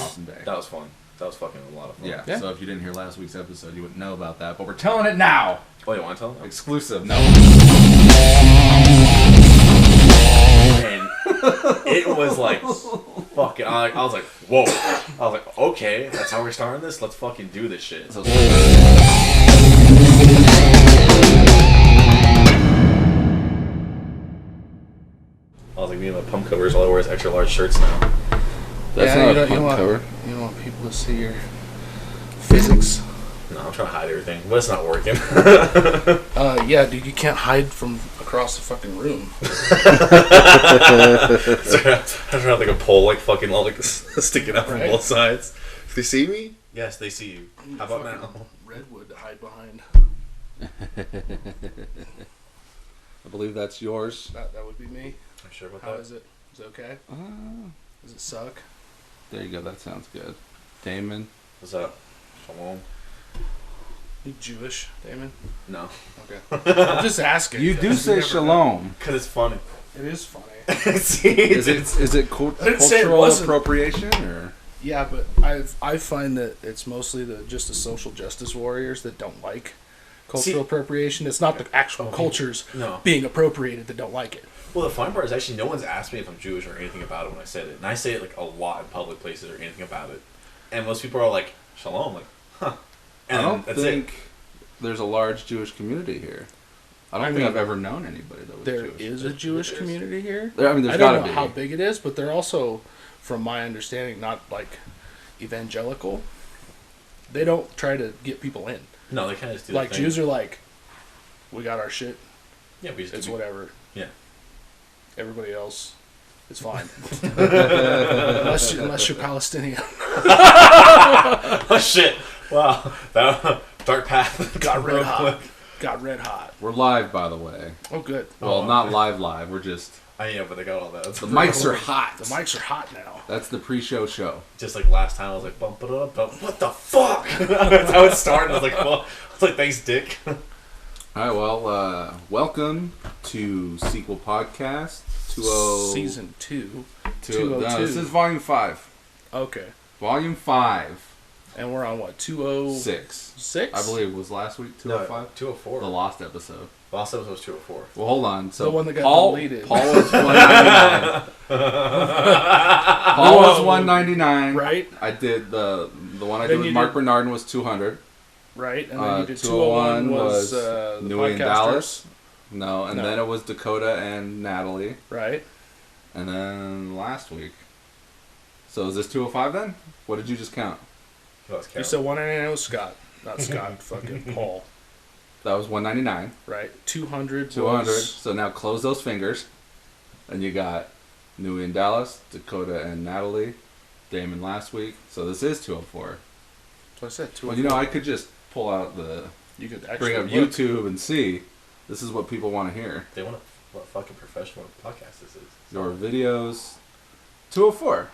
Awesome day. That was fun. That was fucking a lot of fun. Yeah. So if you didn't hear last week's episode, you wouldn't know about that. But we're telling it now. Oh, you want to tell them? Exclusive. No. And it was like fucking. I was like, whoa. I was like, okay, that's how we're starting this. Let's fucking do this shit. So, I was like, me and my pump covers. All I wear is extra large shirts now. That's not a pump cover. You don't want people to see your physics. No, I'm trying to hide everything, but it's not working. Yeah, dude, you can't hide from across the fucking room. So I have like a pole, like fucking, like sticking out from both sides. If they see me? Yes, they see you. How about now? Redwood to hide behind. I believe that's yours. That would be me. I'm sure about How that. is it? Is it okay? Does it suck? There you go. That sounds good. Damon. What's up? Shalom. You Jewish, Damon? No. Okay. I'm just asking. You do say shalom. Because it's funny. It is funny. See, Is it cultural appropriation or? Yeah, but I find that it's mostly just the social justice warriors that don't like cultural appropriation. It's not the actual cultures being appropriated that don't like it. Well, the fun part is actually no one's asked me if I'm Jewish or anything about it when I said it. And I say it like a lot in public places or anything about it. And most people are like, shalom, like, huh. And I don't think there's a large Jewish community here. I don't think I've ever known anybody that was Jewish. There is a Jewish community here. I mean, there's I got to don't be. know how big it is, but they're also, from my understanding, not like evangelical. They don't try to get people in. No, they kind of just do like Jews are like, we got our shit. Yeah, we just it's whatever. Yeah. Everybody else, it's fine. unless you're Palestinian. Oh shit! Wow, that dark path got red hot. Got red hot. We're live, by the way. Oh, good. Well, not live. We're just. Yeah, but they got all that. The mics are hot. The mics are hot now. That's the pre-show show. Just like last time, I was like, bump it up, what the fuck? That's how it started. I was like, well, thanks, Dick. All right, well, welcome to Sequel Podcast 20... Season 2. 202. No, this is Volume 5. Okay. Volume 5. And we're on what, 206? 6? I believe it was last week, 205? No, 204. The lost episode. The last episode was 204. Well, hold on. So the one that got deleted. Paul was 199. Paul was 199. Right. I did the one I did with Mark Bernardin was 200. Right, and then you did 201 was the New in Dallas. No, and then it was Dakota and Natalie. Right. And then last week. So is this 205 then? What did you just count? You said 199 was Scott. Not Scott, fucking Paul. That was 199. Right. 200 So now close those fingers. And you got New in Dallas, Dakota and Natalie, Damon last week. So this is 204. That's what I said, 204. Well, you know, I could just pull out you could actually bring up YouTube and see. This is what people want to hear. They want what fucking professional podcast this is. Your videos. 204.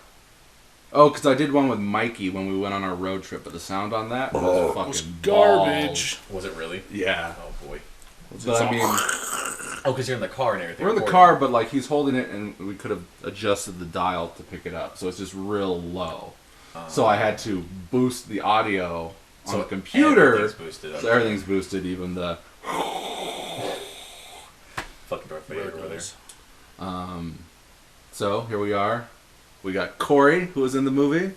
Oh, because I did one with Mikey when we went on our road trip, but the sound on that was fucking garbage. Was it really? Yeah. Oh boy. But I mean, because you're in the car and everything. We're in the car, but like he's holding it, and we could have adjusted the dial to pick it up, so it's just real low. So I had to boost the audio on the computer. Everything's boosted. So everything's boosted, even the. Fucking Darth Vader over there. So here we are. We got Cory, who was in the movie.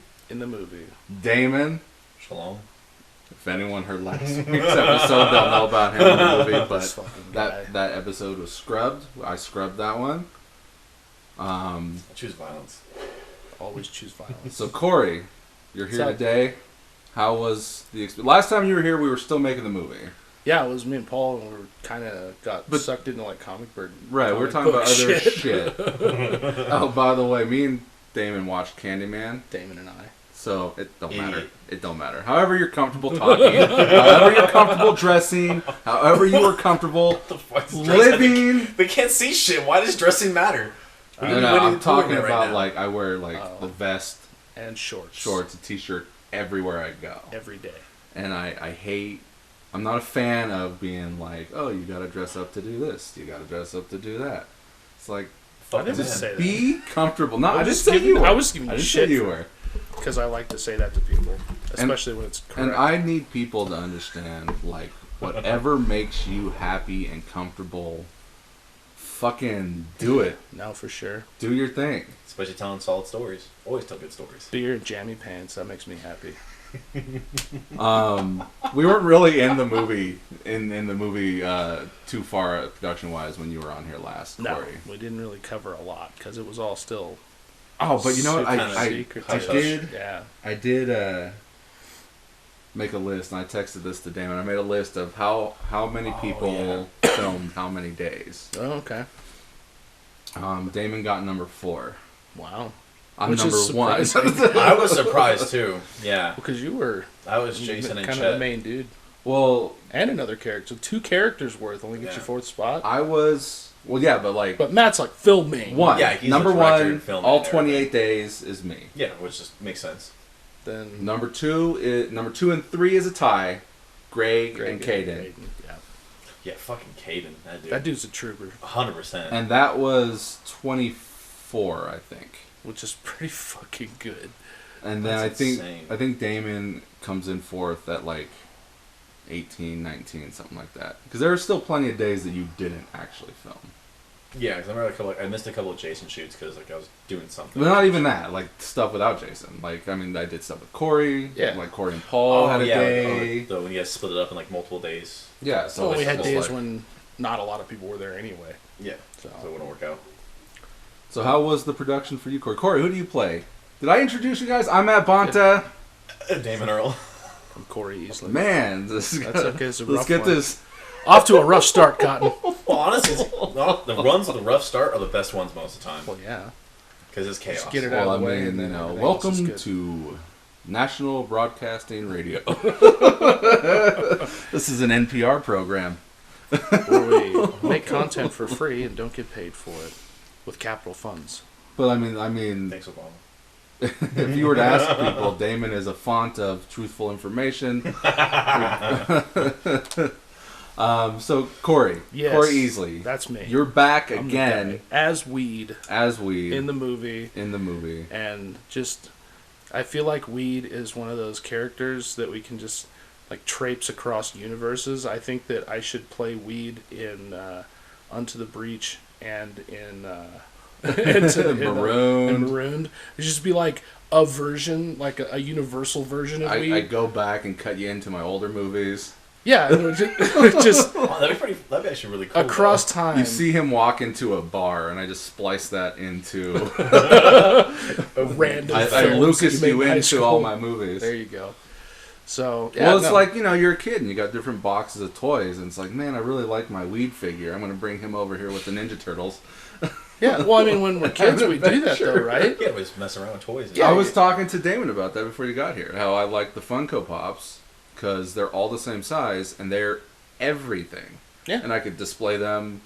Damon. Shalom. If anyone heard last week's episode, they'll know about him in the movie. But that episode was scrubbed. I scrubbed that one. I choose violence. Always choose violence. So Cory, you're here today. How was the experience? Last time you were here, we were still making the movie. Yeah, it was me and Paul, and we were kind of sucked into like comic book. Right, we're talking about other shit. Oh, by the way, me and Damon watched Candyman. Damon and I. So it don't matter. It don't matter. However you're comfortable talking, however you're comfortable dressing, however you are comfortable living. They can't see shit. Why does dressing matter? No, I'm talking about like I wear like the vest and shorts, a t-shirt everywhere I go. Every day. And I hate. I'm not a fan of being like, oh, you got to dress up to do this. You got to dress up to do that. It's like, fucking I didn't man. say that. Be comfortable. No, I just giving- said you were. I was giving you I just shit said you for- were. Because I like to say that to people, especially when it's correct. And I need people to understand, like, whatever makes you happy and comfortable, fucking do it. No, for sure. Do your thing. Especially telling solid stories. Always tell good stories. Beer and jammy pants, that makes me happy. We weren't really in the movie too far production wise when you were on here last, No, Cory. we didn't really cover a lot because it was all still Oh, but you know what? secret. I did make a list, and I texted this to Damon. I made a list of how many people filmed how many days. Oh, okay. Damon got number 4. Wow. I'm Which number is 1. surprising. I was surprised too. Yeah. Because you were I was Jason and kind Chet. of the main dude. Well, And another character. So 2 characters worth only gets you 4th spot. I was... Well, yeah, but like... But Matt's like filming. 1. Yeah, he's number the director 1, and filming all and 28 days is me. Yeah, which just makes sense. Then Number 2 and 3 is a tie. Greg and Caden. Yeah. Yeah, fucking Caden. That dude's a trooper. 100%. And that was 24, I think. Which is pretty fucking good. And then That's insane. I think Damon comes in 4th at like 18, 19, something like that. Because there are still plenty of days that you didn't actually film. Yeah, because I remember I missed a couple of Jason shoots because like I was doing something. But not even that, like stuff without Jason. Like, I mean, I did stuff with Cory. Yeah. Like Cory and Paul had a day. When you guys split it up in like multiple days. Yeah, so Well, we it's had just days like- when not a lot of people were there anyway. Yeah, So it wouldn't work out. So how was the production for you, Cory? Cory, who do you play? Did I introduce you guys? I'm at Bonta. Damon Earl. from Cory Easley. Man, this is That's okay. It's a let's rough get one. this. Off to a rough start, Cotton. Well, honestly, the runs with the rough start are the best ones most of the time. Well, yeah. Because it's chaos. Just get it Well, out I of the way. mean, and you then know, everything else is welcome good. to National Broadcasting Radio. This is an NPR program. where we make content for free and don't get paid for it with capital funds. But I mean, Thanks, Obama. if you were to ask people, Damon is a font of truthful information. So Cory, Yes, Cory Easley, that's me. You're back I'm the again guy. As Weed in the movie, the movie. and just I feel like Weed is one of those characters that we can just like traipse across universes. I think that I should play Weed in Unto the Breach and in Marooned. Marooned. It'd just be like a version, like a universal version of Weed. I go back and cut you into my older movies. Yeah, it would just Oh, that'd be actually really cool. across though. time. You see him walk into a bar, and I just splice that into. a random. I films Lucas that you made in high into all school. my movies. There you go. So yeah, Well, it's no. like, you know, you're a kid and you got different boxes of toys, and it's like, man, I really like my Weed figure. I'm going to bring him over here with the Ninja Turtles. Yeah, well, I mean, when we're kids, we do that though, right? Yeah, we just mess around with toys. Yeah, I was talking to Damon about that before you got here, how I like the Funko Pops because they're all the same size and they're everything. Yeah. And I could display them,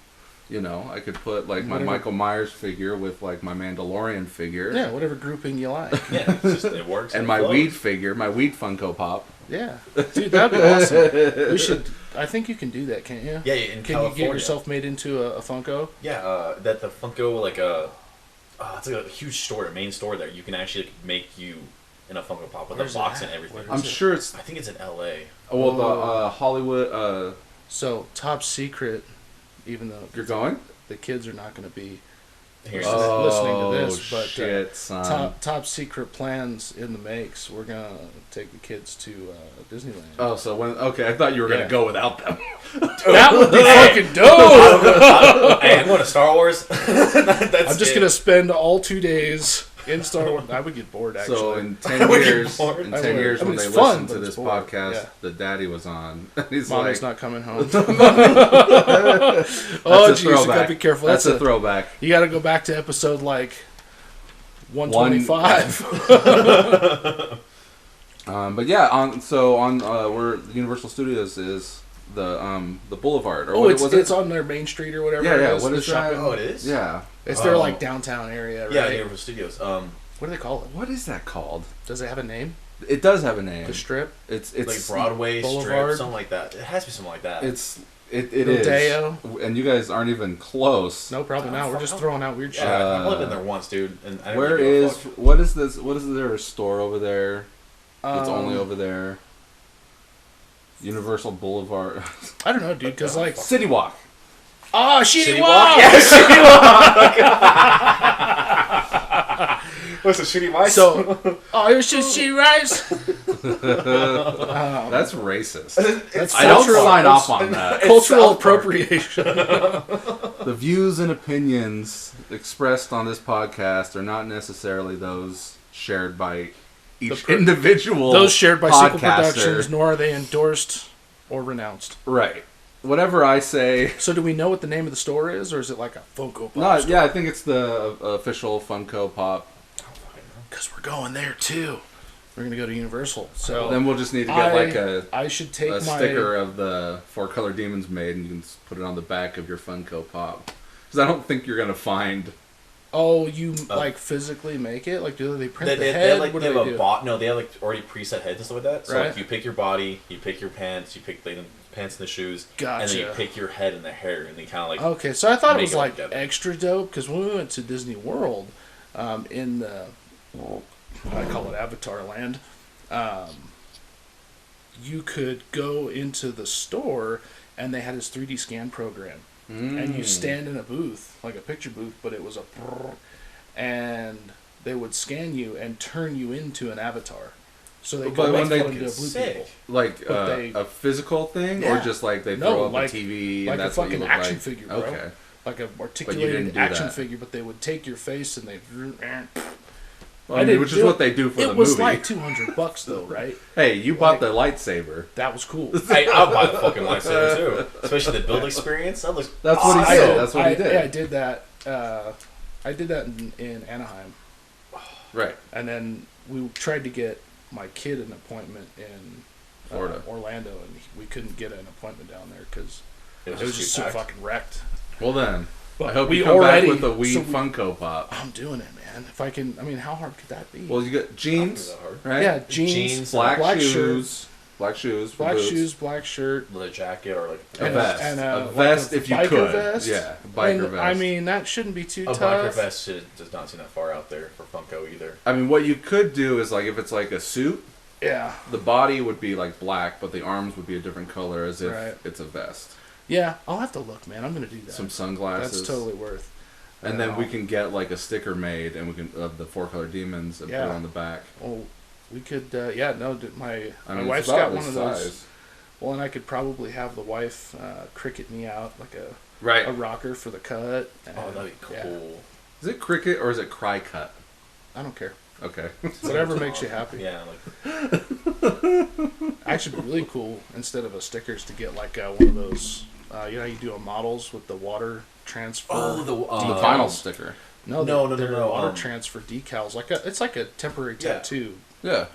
you know, I could put like my Whatever. Michael Myers figure with like my Mandalorian figure. Yeah, whatever grouping you like. Yeah, it's just, it works. And it my flows. Weed figure, my Weed Funko Pop. Yeah, dude, that'd be awesome. We should. I think you can do that, can't you? Yeah, in Can California. you get yourself made into a Funko? Yeah, that the Funko it's like a huge store, a main store there. You can actually make you in a Funko Pop with Where's a box it and at? everything. Where I'm is it? sure it's I think it's in L.A. well the Hollywood. So top secret, even though You're going? the kids are not going to be Here, listening to this, but shit, son. top secret plans in the makes. We're gonna take the kids to Disneyland. Oh, so I thought you were Yeah. gonna go without them. That would be fucking dope. Hey, I'm going to Star Wars. That's I'm just it. gonna spend all 2 days in Star Wars. I would get bored actually. So in I 10 would get years, bored. in I 10 would. years I mean, when they it's fun, listen to but this it's boring. podcast Yeah. that Daddy was on, he's Mommy's like, not coming home. That's Oh, a geez, you gotta throwback. be careful. That's a throwback. You gotta go back to episode like 125. But yeah, where Universal Studios is the Boulevard. Or Oh, what was it's on their main street or whatever. Yeah, it yeah. is, What the is that? shopping- Oh, it is? Yeah. It's their Oh. like downtown area, right? Yeah, Universal Studios. What do they call it? What is that called? Does it have a name? It does have a name. The Strip? It's like Broadway Boulevard? Strip, something like that. It has to be something like that. It's It is. Rodeo. And you guys aren't even close. No, probably not. We're just throwing out weird shit. Yeah, I've only been there once, dude. And I didn't Where really give a is... fuck. What is this? What is there? A store over there? It's only over there. Universal Boulevard. I don't know, dude, because like... City Walk. Oh, Shitty Walk? Walk! Yeah, Shitty Walk! What's a shitty rice? So, oh, it was just shitty rice? That's racist. That's I don't cultural- sign off on that. Cultural appropriation. The views and opinions expressed on this podcast are not necessarily those shared by each individual Those shared by Sequel podcaster. Productions, nor are they endorsed or renounced. Right. Whatever I say... So do we know what the name of the store is, or is it like a Funko Pop No, store? yeah, I think it's the official Funko Pop. Because we're going there, too. We're going to go to Universal. So Then we'll just need to get I should take a my... sticker of the 4-color demons made, and you can put it on the back of your Funko Pop. Because I don't think you're going to find... Oh, you like physically make it? Like, do they print the They head? like What they do have they a do? bot. No, they have like already preset heads and stuff like that. So Right. like, you pick your body, you pick your pants, you pick the pants and the shoes, and then you Gotcha. pick your head and the hair, and they kind of like. Okay, so I thought it make was it like together. extra dope because when we went to Disney World, in the I call it Avatar Land, you could go into the store and they had this 3D scan program, and you stand in a booth like a picture booth, but it was and they would scan you and turn you into an avatar. So they But go when and they put into get a blue sick. people. Like But they- a physical thing, or Yeah. just like they No, throw up like- a TV like and a that's what you fucking look action like? figure, bro. Okay. Like a didn't articulated do action that. figure, but they would take your face and they. Well, I mean, which is what they do for the It was movie. like $200 though, right? Hey, you bought the lightsaber. That was cool. Hey, I'll buy the fucking lightsaber too, especially the build experience. That looks. That's what he awesome. did. That's what he did. Yeah, I did that. I did that in Anaheim, Right. and then we tried to get my kid an appointment in Florida. Orlando, and we couldn't get an appointment down there because It it was just so packed. fucking wrecked. Well then, But I hope we you come already- back with a Wii so we- Funko Pop. I'm doing it, man. If I can, I mean, how hard could that be? Well, you got jeans, Not that hard. right? yeah, jeans, black shirt, shoes, black black shoes, black shirt, Leather jacket or like a and vest, and a like vest if you biker could. vest. Yeah, biker And, vest. I mean, that shouldn't be too a tough. biker vest does not seem that far out there for Funko either. I mean, what you could do is like if it's like a suit, Yeah, the body would be like black, but the arms would be a different color as if Right. it's a vest. yeah. I'll have to look, man. I'm gonna do that. Some sunglasses. That's totally worth. And then we can get like a sticker made, and we can of the 4-color demons and put Yeah. it on the back. Well, we could. Yeah, no. My I mean, wife's it's about got one this of those. size. Well, and I could probably have the wife cricket me out like a Right. rocker for the cut. And, Oh, that'd be yeah, cool. Is it cricket or is it cry cut? I don't care. Okay. Whatever makes you happy. Yeah, like Actually, it'd be really cool instead of a stickers to get like one of those. You know, how you do a models with the water transfer. the decals? vinyl sticker. No, No, they're no, water um, transfer decals. It's like a temporary Yeah. tattoo, Yeah.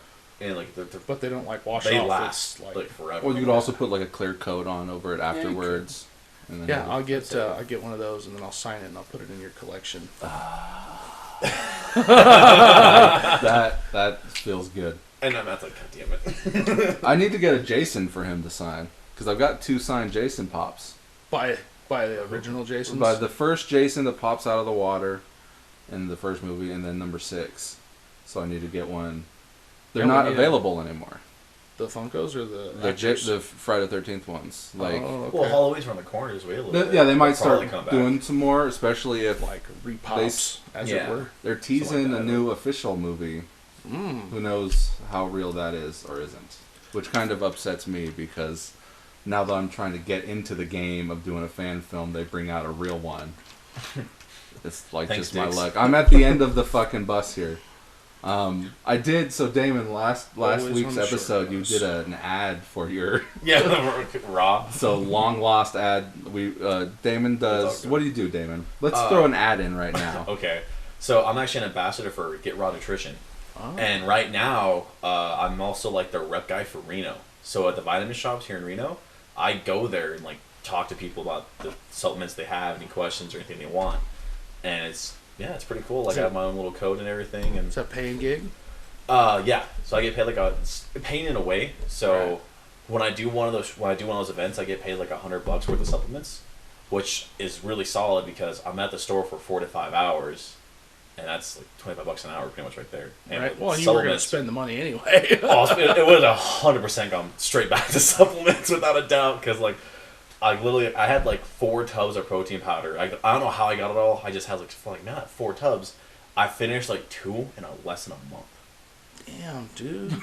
and like but they don't like wash they off. last It's like forever. Well, you could also put like a clear coat on over it afterwards. And then yeah, I'll get one of those and then I'll sign it and I'll put it in your collection. that feels good. And I'm at like, God damn it. I need to get a Jason for him to sign because I've got 2 signed Jason pops. By the original Jasons. By the first Jason that pops out of the water in the first movie, and then number 6. So I need to get one. They're Yeah, we not need available anymore. the Funkos or the The actors? the Friday the 13th ones. Like, Oh, okay. Well, Halloween's around the corner as well. yeah, they might They'll probably start come back. doing some more, especially if like repops, as yeah. it were. they're teasing that. a new official movie. Who knows how real that is or isn't? Which kind of upsets me because now that I'm trying to get into the game of doing a fan film, they bring out a real one. It's like Thanks, just my Dix. luck. I'm at the end of the fucking bus here. I did so Damon last Always week's on the short episode. You notes. did an ad for your Yeah, raw. so long lost ad. We Damon does. It's all good. What do you do, Damon? Let's throw an ad in right now. Okay, so I'm actually an ambassador for Get Raw Nutrition, and right now I'm also like the rep guy for Reno. So at the vitamin shops here in Reno, I go there and like talk to people about the supplements they have, any questions or anything they want, and it's pretty cool. Like I have my own little code and everything, and Is that a paying gig? yeah. So I get paid like a paying in a way. So Right. when I do one of those events, I get paid like $100 worth of supplements, which is really solid because I'm at the store for 4 to 5 hours, and that's like $25 an hour, pretty much right there. And right. Well, you were going to spend the money anyway. It would have 100% gone straight back to supplements without a doubt, because like I had like 4 tubs of protein powder. I don't know how I got it all. I just had like 4 tubs. I finished like 2 in less than a month. Damn, dude.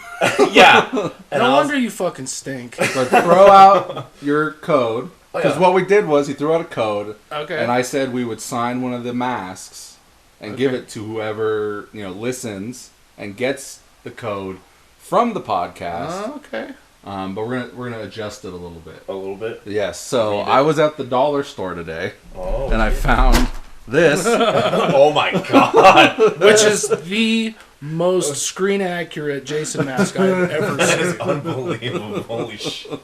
Yeah. No wonder you fucking stink. So throw out your code. Because what we did was he threw out a code. Okay. And I said we would sign one of the masks and give it to whoever, listens and gets the code from the podcast. Okay. But we're gonna adjust it a little bit. A little bit? Yes. So I was at the dollar store today. Oh. And I found this. Oh my god. Which is the most screen accurate Jason mask I've ever That seen. is unbelievable. Holy shit.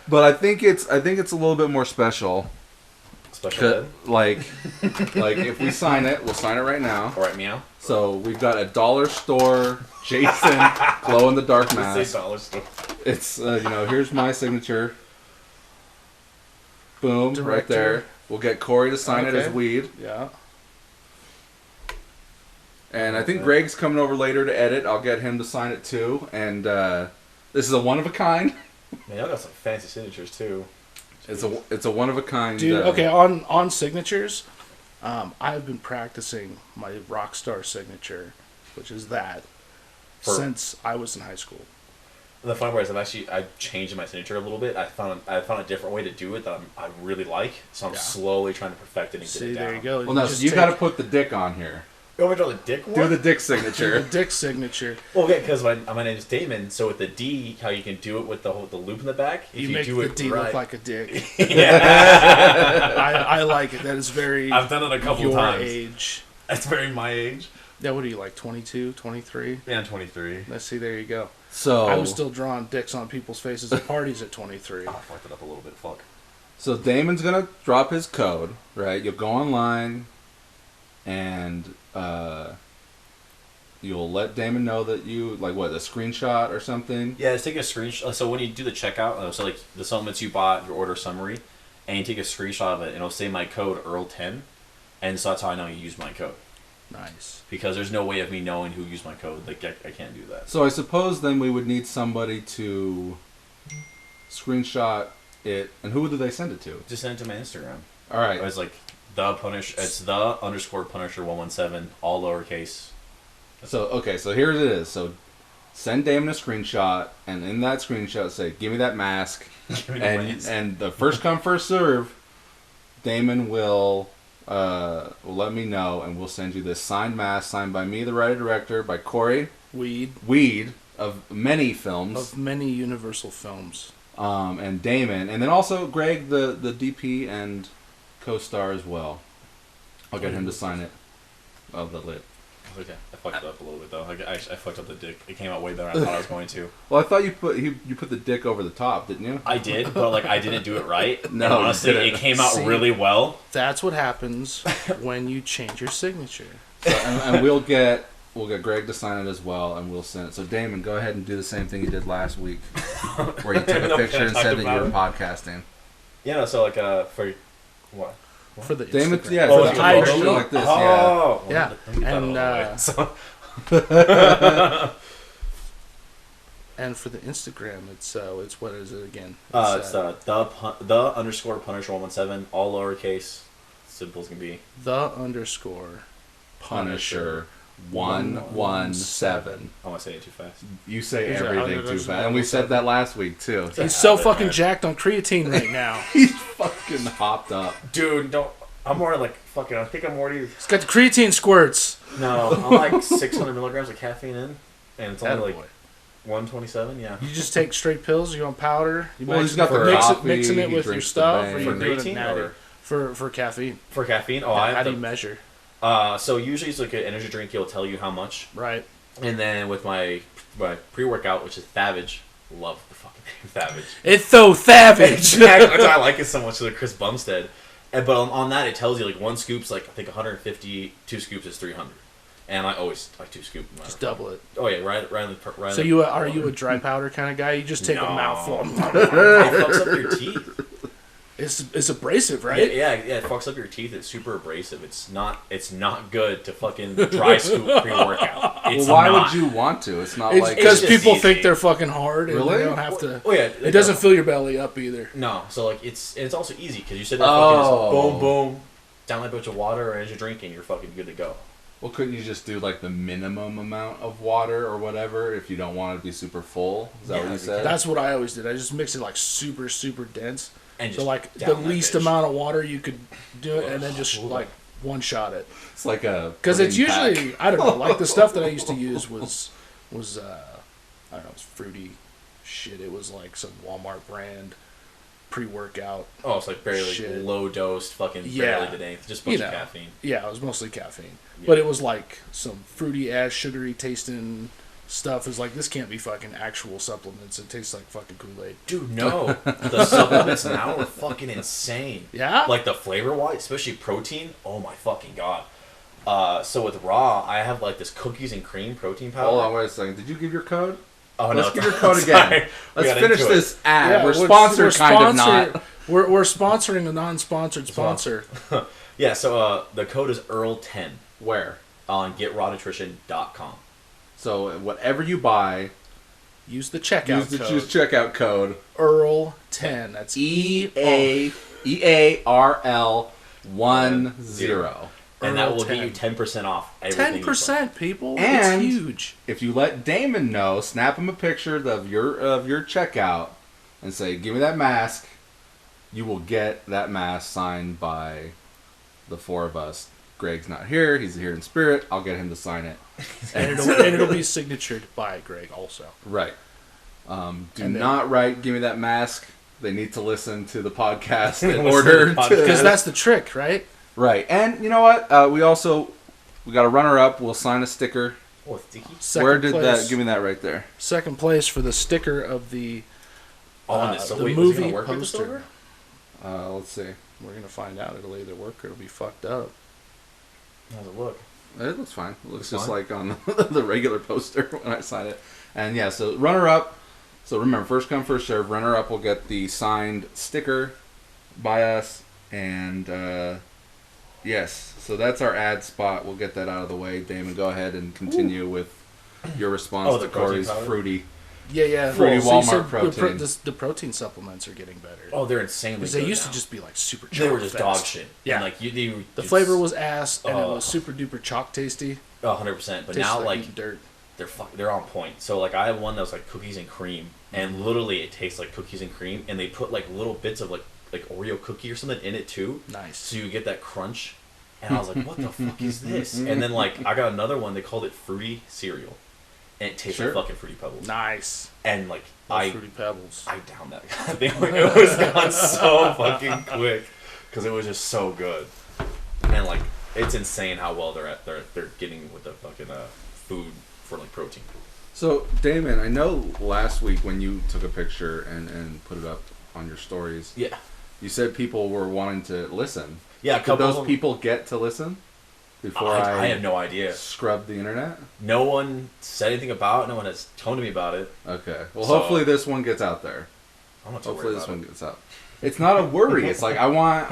But I think it's a little bit more special. Special ed? Like if we sign it, we'll sign it right now. Alright, meow. So we've got a dollar store Jason glow in the dark mask. Dollar store. It's here's my signature. Boom, Director. right there. We'll get Cory to sign it as Weed. Yeah. And I think Greg's coming over later to edit. I'll get him to sign it too. And this is a one of a kind. Man, y'all got some fancy signatures too. It's a one of a kind. Dude, okay, on signatures, I've been practicing my Rockstar signature, which is that, since I was in high school. And the funny part is I've changed my signature a little bit. I found a different way to do it that I really like. So I'm slowly trying to perfect it and get it down. There you go. Well, no, so you got to put the dick on here. You want me to draw the dick one? Do the dick signature. The dick signature. Well, okay, because my name is Damon, so with the D, how you can do it with the loop in the back. You make do the it D right. look like a dick. Yeah. I like it. That is very I've done it a couple your times. age. That's very my age. Yeah, what are you, like 22, 23? Yeah, I'm 23. Let's see, there you go. So I was still drawing dicks on people's faces at parties at 23. I fucked it up a little bit. Fuck. So Damon's gonna drop his code, right? You'll go online, and you'll let Damon know that you a screenshot or something. Yeah, just take a screenshot. So when you do the checkout, so like the supplements you bought, your order summary, and you take a screenshot of it, and it'll say my code Earl10, and so that's how I know you used my code. Nice. Because there's no way of me knowing who used my code. Like I can't do that. So I suppose then we would need somebody to screenshot it, and who do they send it to? Just send it to my Instagram. All right. It's like it's _Punisher117, all lowercase. So here it is. So send Damon a screenshot, and in that screenshot say, "Give me that mask," and the first come first serve, Damon will let me know, and we'll send you this signed mask signed by me, the writer director, by Cory Weed of many films, of many Universal films, and Damon, and then also Greg, the DP and co-star as well. I'll get him to sign it. Oh, the lid. Okay, I fucked it up a little bit though. I fucked up the dick. It came out way better than I thought I was going to. Well, I thought you put the dick over the top, didn't you? I did, but I didn't do it right. No, and honestly, it came out really well. That's what happens when you change your signature. So, and we'll get Greg to sign it as well, and we'll send it. So Damon, go ahead and do the same thing you did last week, where you took a picture and said that you were podcasting. Yeah, no, so for what? For the Damon, Instagram. yeah, For for the IG. IG. Like this, oh, yeah. And and for the Instagram, it's what is it again? It's the _Punisher117, all lowercase, simple as can be. The _Punisher 117. Oh, I say it too fast. You say He's everything too fast, and we said that last week too. He's so fucking jacked on creatine right now. He's fucking hopped up, dude. Don't. I'm more like fucking. I think I'm already. He's got the creatine squirts. No, I'm like 600 milligrams of caffeine in, and it's only like 127. Yeah. You just take straight pills. You want powder? You he's got the coffee. Mixing it with your stuff, or you for do it creatine natty? Or for caffeine. For caffeine. Oh, how do you measure? So usually it's like an energy drink. It'll tell you how much. Right. And then with my pre-workout, which is Thavage, love the fucking name Thavage. It's so savage. That's why I like it so much. Like Chris Bumstead. But on that, it tells you like one scoop's like I think 150, 2 scoops is 300. And I always like 2 scoop. Just double it. Oh yeah, right. So are you a dry powder kind of guy? You just take a mouthful. It fucks up your teeth. It's abrasive, right? Yeah, it fucks up your teeth. It's super abrasive. It's not good to fucking dry scoop pre-workout. It's why would you want to? It's not like... Because people easy. think they're fucking hard and Really? they don't have to... Oh yeah. It doesn't fill your belly up either. No, so like it's also easy because you sit there fucking just boom, boom, down that bunch of water, and as you're drinking, you're fucking good to go. Well, couldn't you just do like the minimum amount of water or whatever if you don't want it to be super full? Is that what you said? That's what I always did. I just mix it like super, super dense. And So like the least amount of water you could do it, and then just like one shot it. It's like a... Because it's protein usually, pack. I don't know, like the stuff that I used to use was I don't know, it was fruity shit. It was like some Walmart brand pre-workout. Oh, it's like barely shit. Low dose, fucking barely did anything, just a bunch of caffeine. Yeah, it was mostly caffeine. Yeah. But it was like some fruity ass, sugary tasting stuff. Is like, this can't be fucking actual supplements. It tastes like fucking Kool-Aid. Dude, no. The supplements now are fucking insane. Yeah? Like the flavor-wise, especially protein. Oh my fucking god. So with raw, I have like this cookies and cream protein powder. Hold on, wait a second. Did you give your code? Oh, Let's no, give your code again. Let's finish this ad. Yeah, we're sponsored, kind of not. We're sponsoring a non-sponsored sponsor. Yeah, so the code is Earl10 Where? on GetRawNutrition.com. So whatever you buy, Use the checkout code. use checkout code Earl10. That's EARL 10. And that will Earl10. get you 10% off everything. 10%, people. And it's huge. if you let Damon know, snap him a picture of your checkout and say, "Give me that mask," you will get that mask signed by the 4 of us. Greg's not here; he's here in spirit. I'll get him to sign it, And it'll be signatured by Greg also. right. Do not write "Give me that mask." They need to listen to the podcast in order to... Because that's the trick, right? Right. And you know what? We got a runner-up. We'll sign a sticker. Oh, sticky. Where did that... Give me that right there. Second place for the sticker of the So the wait, movie was it gonna work with the poster. silver? Let's see. We're going to find out. It'll either work or it'll be fucked up. How's it look? It looks fine. It looks Looks just fine? like on the regular poster when I sign it. And yeah, so runner-up. So remember, first come, first serve. Runner-up will get the signed sticker by us. And yes, so that's our ad spot. We'll get that out of the way. Damon, go ahead and continue with your response to the protein Cory's powder? fruity. Yeah. Fruity So you Walmart said protein. The protein supplements are getting better. Oh, they're insanely Because good they used now. to just be like super chalk They were just fest. dog shit. Yeah. And, like, The flavor was ass, and it was super duper chalk tasty. 100%. But Tasted now, like like, eating dirt. they're on point. So, like, I have one that was, like, cookies and cream. And Mm-hmm. literally, it tastes like cookies and cream. And they put, like, little bits of, like Oreo cookie or something in it, too. Nice. So you get that crunch. And I was like, what the fuck is this? And then, like, I got another one. They called it Fruity Cereal. And it tastes like fucking Fruity Pebbles. Nice. And, like, Fruity Pebbles. I downed that thing. It was gone so fucking quick. Because it was just so good. And, like, it's insane how well they're getting with the fucking food for, like, protein. So, Damon, I know last week when you took a picture and put it up on your stories, Yeah. you said people were wanting to listen. Yeah, a Did couple those of them, people get to listen before I have no idea. scrubbed the internet? No one said anything about it. No one has told me about it. Okay. Well, So- hopefully this one gets out there. I'm not too Hopefully worried this about one gets out. It's not a worry. It's like I want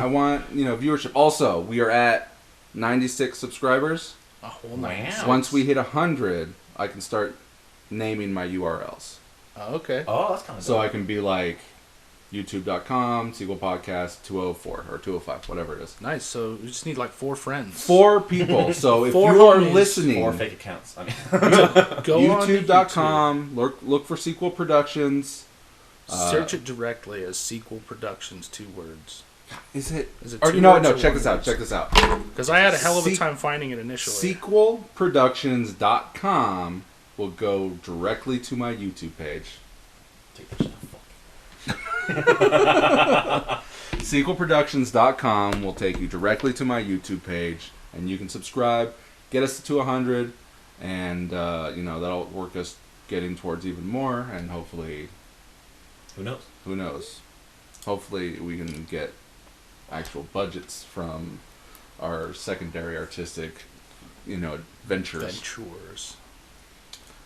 viewership. Also, we are at 96 subscribers. A whole Wow. nice. Once we hit 100, I can start naming my URLs. Oh, okay. Oh, that's kind of So I can be like youtube.com, sequel podcast 204 or 205, whatever it is. Nice. So we just need like 4 friends. 4 people. So if 4 you are homies. listening, 4 fake accounts. I mean, Go on to youtube.com, look for Sequel Productions. YouTube. Search it directly as Sequel Productions, 2 words. Is it? Is it Or, 2 you know what? words No, or check 1 this out. word? Check this out. Because I had a hell of a time finding it initially. Sequelproductions.com will go directly to my YouTube page. take that shit off. Sequelproductions.com will take you directly to my YouTube page, and you can subscribe, get us to 100, and that'll work us getting towards even more, and hopefully, Who knows? who knows? Hopefully we can get actual budgets from our secondary artistic adventures.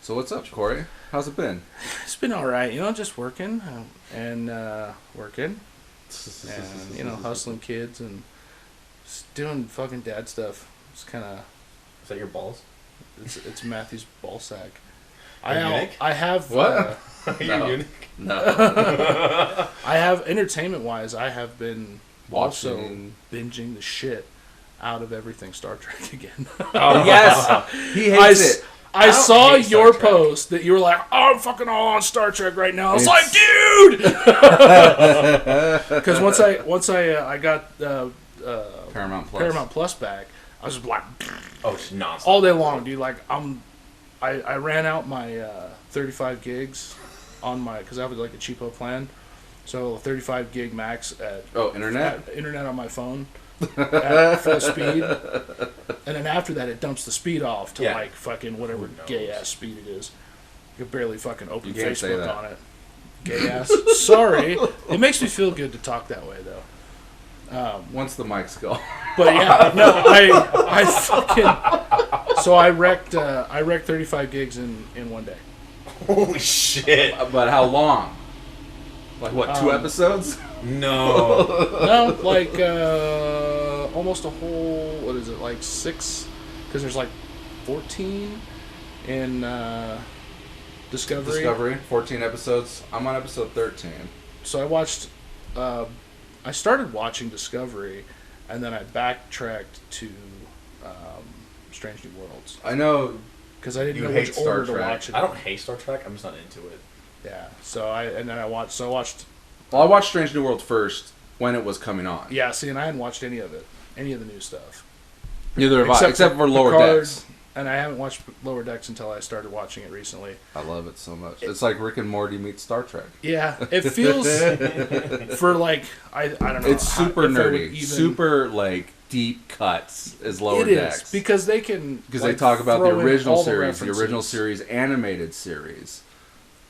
So what's up, Cory? How's it been? It's been all right. Just working and working, and hustling kids and just doing fucking dad stuff. It's kind of. Is that your balls? It's Mathew's ball sack. Are you unique? I have what? Are you unique? No. I have entertainment wise. I have been also Watching. binging the shit out of everything Star Trek again. Oh yes, he hates it. I saw hate Star your Trek. post that you were like, "Oh, I'm fucking all on Star Trek right now." I was like, "Dude," because once I got Paramount Plus back, I was like, Oh, it's nonstop. all day long, dude. Like I ran out my 35 gigs on my because I have like a cheapo plan, so 35 gig max at internet on my phone. At full speed, and then after that it dumps the speed off to like fucking whatever gay ass speed it is. You can barely fucking open Facebook on it. Gay ass. Sorry, it makes me feel good to talk that way though. Once the mics go. But yeah, no, I fucking. So I wrecked 35 gigs in one day. Holy shit! But how long? Like what? 2 episodes? No. No, like almost a whole. What is it? Like 6? Because there's like 14 in Discovery. 14 episodes. I'm on episode 13. So I watched. I started watching Discovery, and then I backtracked to Strange New Worlds. I know. Because I didn't know hate which Star order to Trek. watch it. I don't hate Star Trek. I'm just not into it. Yeah. So I watched. Well, I watched Strange New World first when it was coming on. Yeah. See, and I hadn't watched any of it, any of the new stuff. Neither have I, except for Lower Picard, Decks. And I haven't watched Lower Decks until I started watching it recently. I love it so much. It's like Rick and Morty meets Star Trek. Yeah, it feels for like I don't know. It's super nerdy, super like deep cuts is Lower Decks. It is because they can they talk about the original series, references. animated series,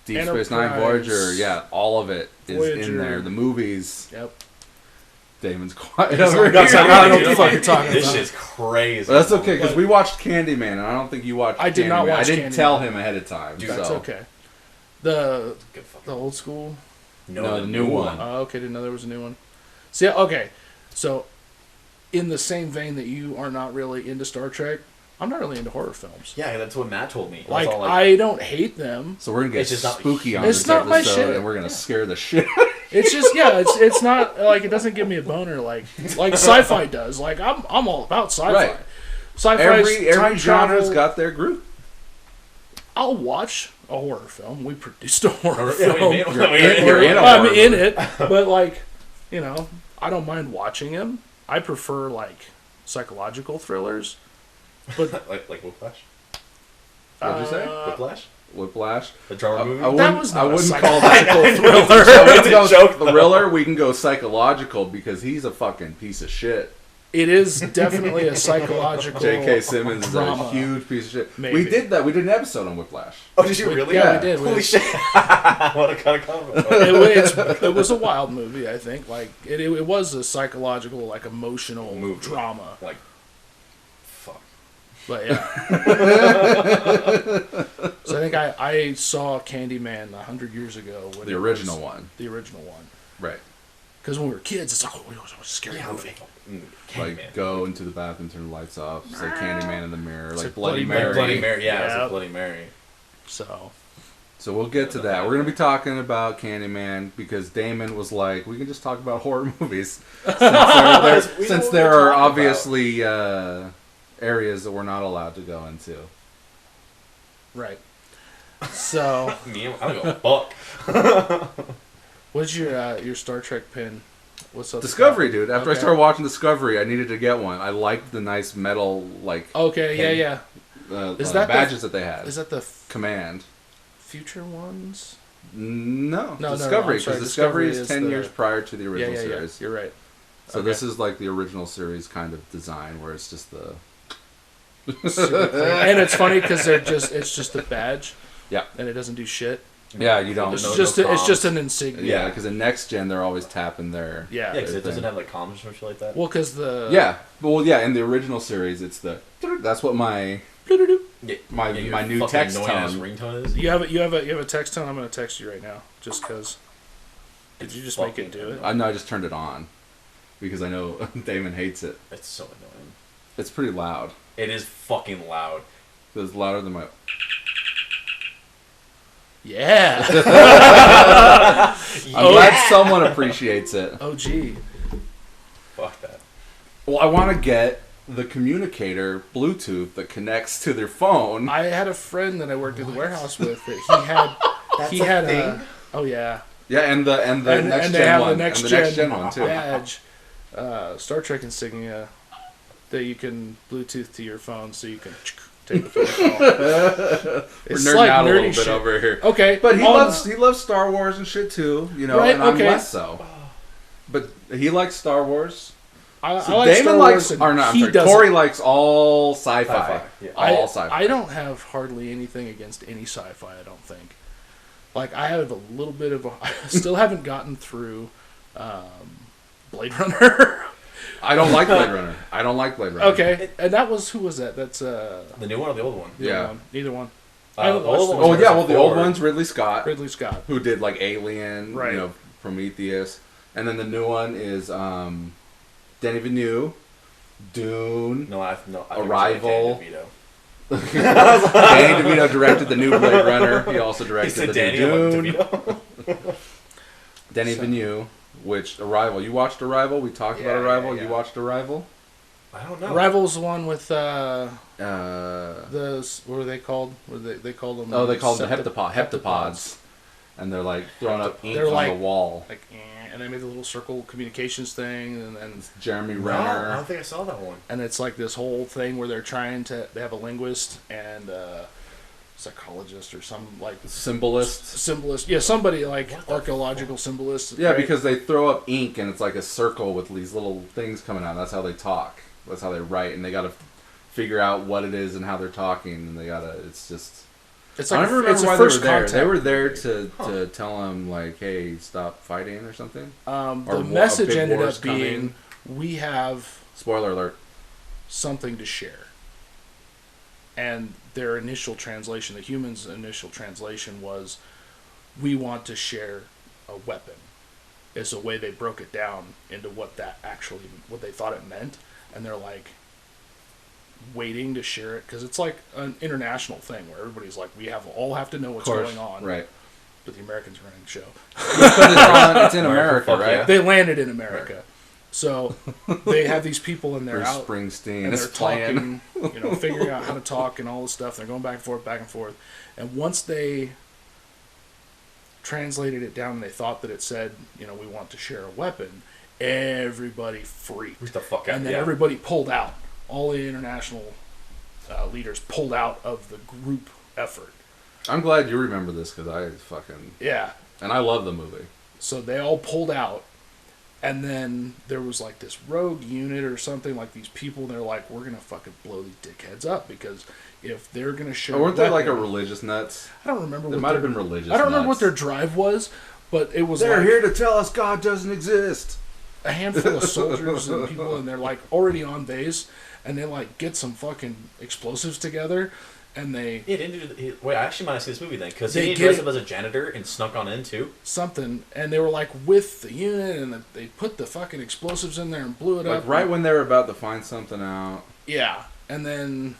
Deep Enterprise, Space Nine, Voyager. Yeah, all of it is Voyager. in there. The movies. Yep. Damon's quiet. I don't know what the fuck you're talking This about. shit's crazy. But that's okay because we watched Candyman, and I don't think you watched. I did not Candyman. watch I didn't Candyman. tell him ahead of time. Dude, That's so. okay. The Good fucking- the old school. No, the new one. Oh, okay, didn't know there was a new one. See, okay, so in the same vein that you are not really into Star Trek, I'm not really into horror films. Yeah, that's what Matt told me. Like, all I don't hate them. So we're gonna get It's just not- spooky on It's this not my episode, shit. and we're gonna scare the shit. It's just it's not like it doesn't give me a boner like sci-fi does. Like I'm all about sci-fi. Right. Sci-fi, Every genre's got their group. I'll watch a horror film. We produced a horror Yeah, film. You're in a I'm horror in movie. it, but like, I don't mind watching them. I prefer like psychological thrillers. But like Whiplash. What'd you say? Whiplash. Whiplash. The drama movie. I that was not I wouldn't a call that psychological So thriller. we can go thriller. We can go psychological because he's a fucking piece of shit. It is definitely a psychological. J.K. Simmons is drama. a huge piece of shit. Maybe. We did that. We did an episode on Whiplash. Oh, did you really? Yeah, we did. Holy shit! What a kind of comment. It was a wild movie, I think. Like it was a psychological, like emotional Movie. drama. Like, fuck. But yeah. So I think I saw Candyman 100 years ago. When The original one. The original one. Right. Because when we were kids, it's like, oh, it was a scary movie. Like, go into the bathroom, turn the lights off, say Candyman in the mirror, It's like like Bloody Bloody Mary. Bloody Mary. Yeah, it's Yeah. a Bloody Mary. So So we'll get to that. We're going to be talking about Candyman because Damon was like, we can just talk about horror movies. Since there are obviously areas that we're not allowed to go into. right. So Me, I don't give a fuck. what's your Star Trek pin? What's up? Discovery, dude. After I Okay. started watching Discovery, I needed to get one. I liked the nice metal, like, Okay, yeah. Is that badges that they had. Is that the Command. future ones? No, No, Discovery, I'm sorry, because Discovery is 10 the- years prior to the original yeah. series. You're right. So Okay. this is like the original series kind of design, where it's just the... Super clean. And it's funny because it's just a badge. Yeah. And it doesn't do shit. Yeah, you don't. It's No just comms. an insignia. Yeah, because in next gen they're always tapping their. Yeah. Yeah, because it thing. doesn't have like comms or something like that. Well, because the In the original series, it's the. That's what my my new fucking text annoying ass tone. ringtone is. you have a text tone. I'm gonna text you right now, just because. Did you just make it do it? I just turned it on because I know Damon hates it. It's so annoying. It's pretty loud. It is fucking loud. It's louder than my. Yeah. I'm glad someone appreciates it. Oh gee. Fuck that. Well, I want to get the communicator Bluetooth that connects to their phone. I had a friend that I worked at the warehouse with that he had a oh yeah. Yeah, and the next and they gen have one, the next and the next gen gen one too. badge, Star Trek insignia that you can Bluetooth to your phone, so you can take the phone call. We're It's nerding like out a little nerdy bit shit. over here. Okay, But he loves Star Wars and shit too, you know, Right, and I'm okay. less so. But he likes Star Wars. I So like Damon Star likes, Wars, and or not, I'm he sorry, doesn't. Cory likes all sci-fi. Sci-fi, yeah. All sci-fi. I don't have hardly anything against any sci-fi. I don't think. Like I have a little bit of I still haven't gotten through Blade Runner. I don't like Blade Runner. I don't like Blade Runner. Okay, and that was who was that? That's The new one or the old one? the other Yeah. one. Neither one. Uh, I haven't the watched old them. one Oh was yeah, well the old before. one's Ridley Scott, Ridley Scott. who did like Alien, Right. you know, Prometheus, and then the new one is Denis Villeneuve, Dune. No, I think Arrival. it's like Danny DeVito. Danny DeVito directed the new Blade Runner. He also He directed said the Danny, new I'm Dune. like DeVito. Denis So- Villeneuve, which Arrival. You watched Arrival? We talked Yeah, about Arrival. yeah. You watched Arrival? I don't know. Rival's the one with Uh, the what were they called? Were they called them? oh, they called them Septip- heptapods, and they're like throwing up ink They're on like- the wall. Like, and they made the little circle communications thing, and Jeremy No, I Renner. don't think I saw that one. and it's like this whole thing where they're trying to. They have a linguist and a psychologist or some like Symbolist. symbolist. Yeah, somebody like What the archaeological symbolist. Yeah, right? because they throw up ink and it's like a circle with these little things coming out. That's how they talk. That's how they write, and they got to figure out what it is and how they're talking, and they gotta. It's just. it's I like don't it's remember a why they first were there. contact. They were there to tell him like, "Hey, stop fighting" or something. Or The a message big ended war's up being, we have Spoiler alert. something to share. And their initial translation, the humans' initial translation was, we want to share a weapon. Is the way they broke it down into what they thought it meant. And they're like, waiting to share it, because it's like an international thing where everybody's like, we all have to know what's going on. Right. But the Americans are running the show. It's in America, Fuck right? yeah. They landed in America. So they have these people and they're Bruce out Springsteen and is they're playing. talking, figuring out how to talk and all this stuff. They're going back and forth. And once they translated it down and they thought that it said, we want to share a weapon, everybody freaked. Get the fuck out. And then everybody pulled out. All the international leaders pulled out of the group effort. I'm glad you remember this because I fucking Yeah. and I love the movie. So they all pulled out. And then there was like this rogue unit or something, like these people, and they're like, we're going to fucking blow these dickheads up because if they're going to share Or weren't they like a weapon- religious nuts? I don't remember It what might have their- been religious. I don't remember what nuts. their drive was, but it was They're like here to tell us God doesn't exist. a handful of soldiers and people, and they're like already on base, and they like get some fucking explosives together, and they Yeah, wait, I actually might have seen this movie then, because They he get dressed it- up as a janitor and snuck on in too. something, and they were like with the unit, and they put the fucking explosives in there and blew it Like up. right when they were about to find something out. Yeah, and then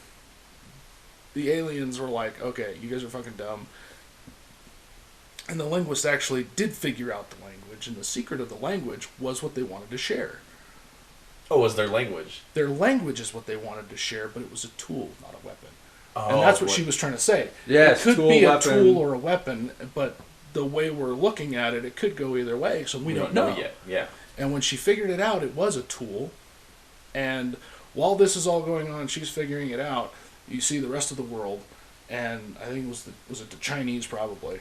the aliens were like, okay, you guys are fucking dumb. And the linguist actually did figure out the language, and the secret of the language was what they wanted to share. Oh, was their language? Their language is what they wanted to share, but it was a tool, not a weapon. Oh, And that's what she was trying to say. Yes, it could tool, be a weapon. tool or a weapon, but the way we're looking at it, it could go either way, so we don't know yet. Yeah. And when she figured it out, it was a tool. And while this is all going on, she's figuring it out. You see the rest of the world, and I think was it the Chinese probably.